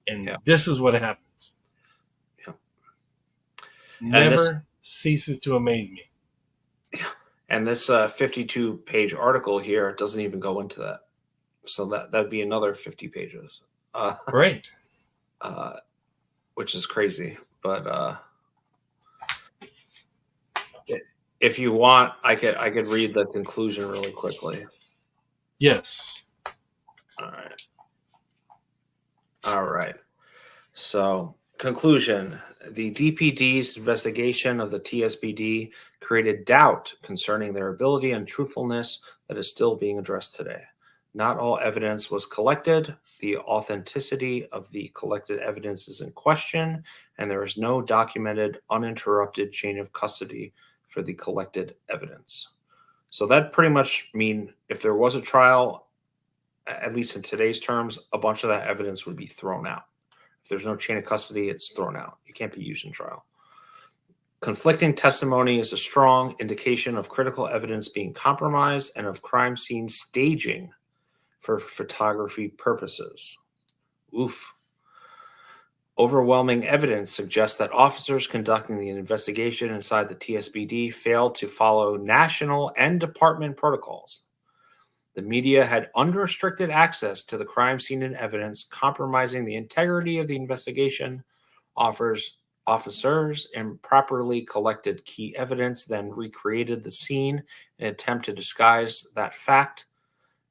G: and this is what happens.
F: Yeah.
G: Never ceases to amaze me.
F: Yeah. And this 52-page article here doesn't even go into that. So that'd be another 50 pages.
G: Right.
F: Which is crazy. But if you want, I could read the conclusion really quickly.
G: Yes.
F: All right. So, conclusion. The DPD's investigation of the TSBD created doubt concerning their ability and truthfulness that is still being addressed today. Not all evidence was collected. The authenticity of the collected evidence is in question, and there is no documented, uninterrupted chain of custody for the collected evidence. So that pretty much mean if there was a trial, at least in today's terms, a bunch of that evidence would be thrown out. If there's no chain of custody, it's thrown out. It can't be used in trial. Conflicting testimony is a strong indication of critical evidence being compromised and of crime scene staging for photography purposes. Oof. Overwhelming evidence suggests that officers conducting the investigation inside the TSBD failed to follow national and department protocols. The media had unrestricted access to the crime scene and evidence, compromising the integrity of the investigation. Officers improperly collected key evidence, then recreated the scene in an attempt to disguise that fact.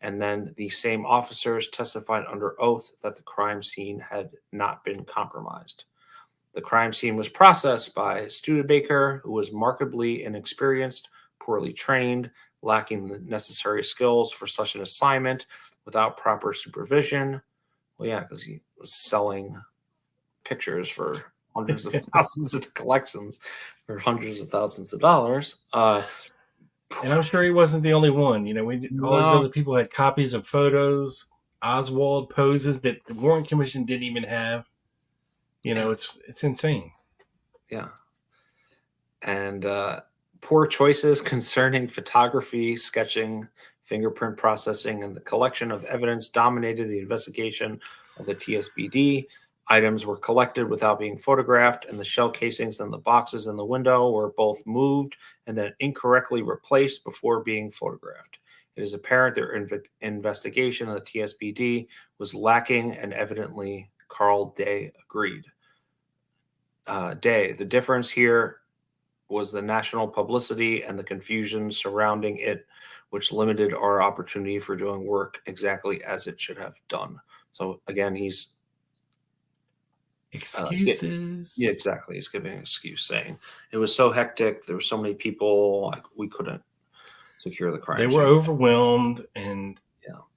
F: And then the same officers testified under oath that the crime scene had not been compromised. The crime scene was processed by Studebaker, who was markedly inexperienced, poorly trained, lacking the necessary skills for such an assignment, without proper supervision. Well, yeah, because he was selling pictures for hundreds of thousands of collections for hundreds of thousands of dollars.
G: And I'm sure he wasn't the only one. You know, all these other people had copies of photos, Oswald poses that the Warrant Commission didn't even have. You know, it's insane.
F: Yeah. And poor choices concerning photography, sketching, fingerprint processing, and the collection of evidence dominated the investigation of the TSBD. Items were collected without being photographed, and the shell casings and the boxes in the window were both moved and then incorrectly replaced before being photographed. It is apparent their investigation of the TSBD was lacking, and evidently Carl Day agreed. The difference here was the national publicity and the confusion surrounding it, which limited our opportunity for doing work exactly as it should have done. So again, he's
G: excuses.
F: Yeah, exactly. He's giving an excuse, saying it was so hectic. There were so many people, like we couldn't secure the crime.
G: They were overwhelmed and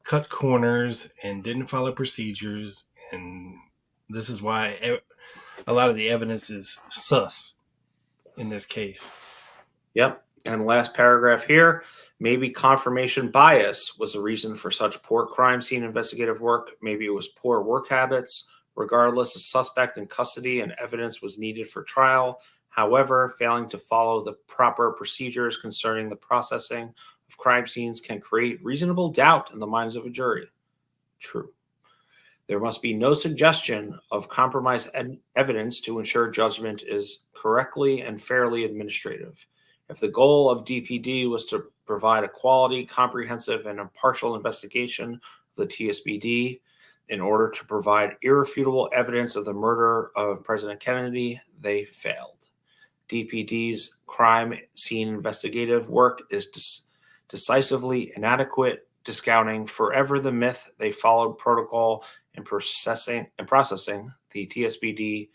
G: cut corners and didn't follow procedures, and this is why a lot of the evidence is sus in this case.
F: Yep. And last paragraph here. Maybe confirmation bias was the reason for such poor crime scene investigative work. Maybe it was poor work habits. Regardless, a suspect in custody and evidence was needed for trial. However, failing to follow the proper procedures concerning the processing of crime scenes can create reasonable doubt in the minds of a jury. True. There must be no suggestion of compromised evidence to ensure judgment is correctly and fairly administrative. If the goal of DPD was to provide a quality, comprehensive, and impartial investigation of the TSBD in order to provide irrefutable evidence of the murder of President Kennedy, they failed. DPD's crime scene investigative work is decisively inadequate, discounting forever the myth they followed protocol in processing the TSBD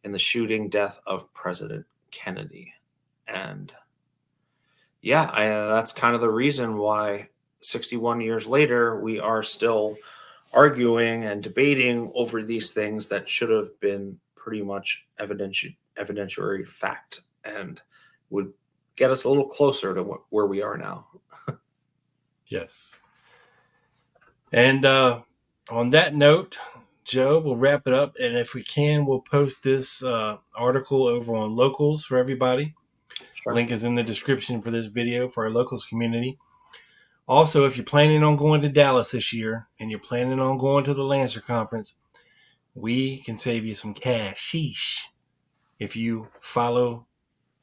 F: in the shooting death of President Kennedy. And yeah, that's kind of the reason why 61 years later, we are still arguing and debating over these things that should have been pretty much evidentiary fact and would get us a little closer to where we are now.
G: Yes. And on that note, Joe, we'll wrap it up. And if we can, we'll post this article over on Locals for everybody.
F: Sure.
G: Link is in the description for this video for our Locals community. Also, if you're planning on going to Dallas this year and you're planning on going to the Lancer Conference, we can save you some cash. Sheesh. If you follow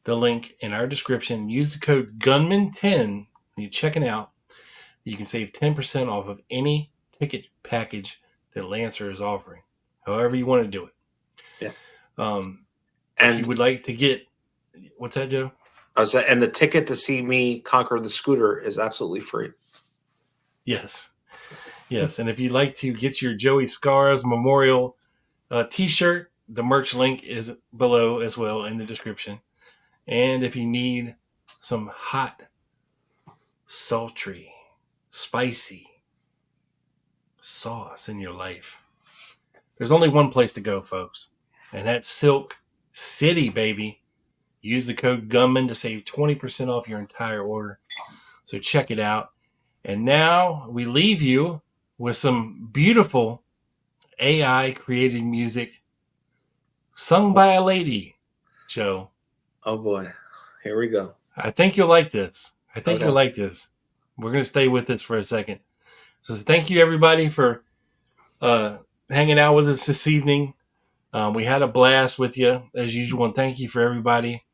G: the link in our description, use the code GUNMAN10 when you're checking out. You can save 10% off of any ticket package that Lancer is offering, however you want to do it.
F: Yeah.
G: And
F: And
G: if you would like to get, what's that, Joe?
F: and the ticket to see me conquer the scooter is absolutely free.
G: Yes. Yes. And if you'd like to get your Joey Scars Memorial t-shirt, the merch link is below as well in the description. And if you need some hot, sultry, spicy sauce in your life, there's only one place to go, folks. And that's Silk City, baby. Use the code GUNMAN to save 20% off your entire order. So check it out. And now we leave you with some beautiful AI-created music sung by a lady, Joe.
F: Oh boy, here we go.
G: I think you'll like this.
F: Okay.
G: You'll like this. We're going to stay with this for a second. So thank you, everybody, for hanging out with us this evening. We had a blast with you, as usual, and thank you for everybody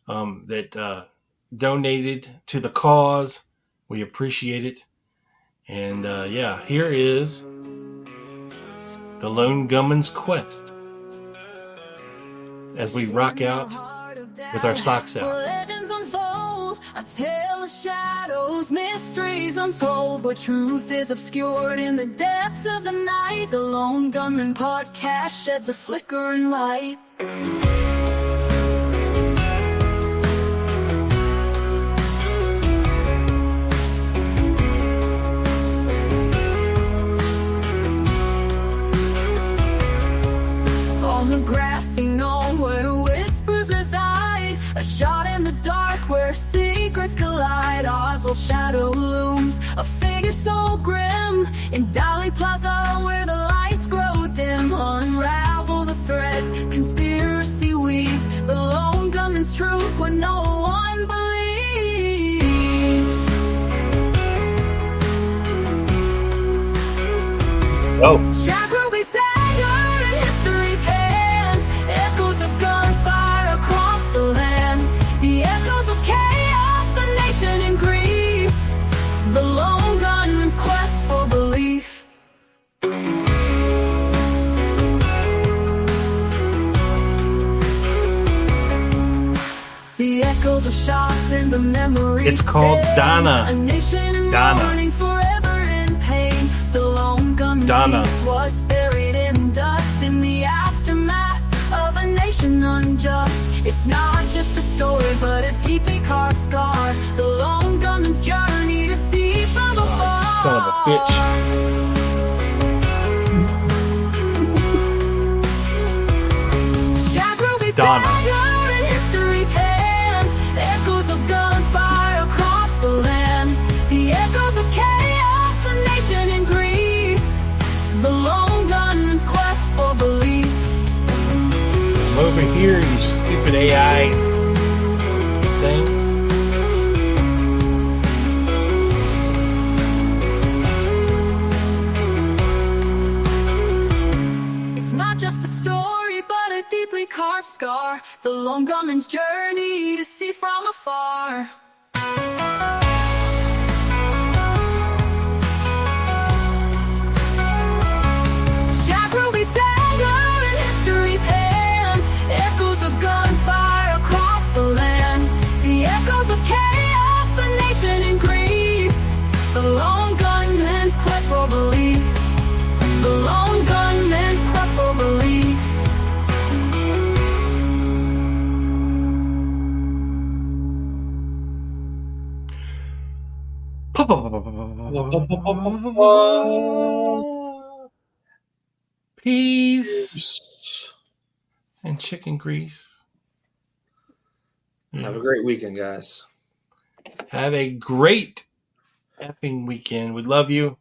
G: that donated to the cause. We appreciate it. And yeah, here is the Lone Gunman's Quest as we rock out with our socks out.
E: Legends unfold, a tale of shadows, mysteries untold, but truth is obscured in the depths of the night. The Lone Gunman podcast sheds a flickering light. On the grassy knoll where whispers reside, a shot in the dark where secrets collide. Oswald shadow looms, a figure so grim, in Dolly Plaza where the lights grow dim. Unravel the threads, conspiracy weaves, the Lone Gunman's truth when no one believes.
G: Oh.
E: Jack Ruby's dagger in history's hand, echoes of gunfire across the land, the echoes of chaos, the nation in grief, the Lone Gunman's quest for belief. The echoes of shots in the memory.
G: It's called
E: stay.
G: Donna.
E: A nation in
G: Donna.
E: mourning, forever in pain. The Lone Gunman
G: Donna.
E: seeks what's buried in dust in the aftermath of a nation unjust. It's not just a story, but a deeply carved scar. The Lone Gunman's journey to see from afar.
G: Son of a bitch.
E: Jack Ruby's
G: Donna.
E: dagger in history's hand, echoes of gunfire across the land, the echoes of chaos, a nation in grief, the Lone Gunman's quest for belief.
G: Come over here, you stupid AI thing.
E: It's not just a story, but a deeply
J: carved scar, the lone gunman's journey to see from afar. Jack Ruby's dagger in history's hand, echoes of gunfire across the land, the echoes of chaos, a nation in grief, the lone gunman's quest for belief, the lone gunman's quest for belief.
G: Peace and chicken grease.
F: Have a great weekend, guys.
G: Have a great effing weekend. We love you.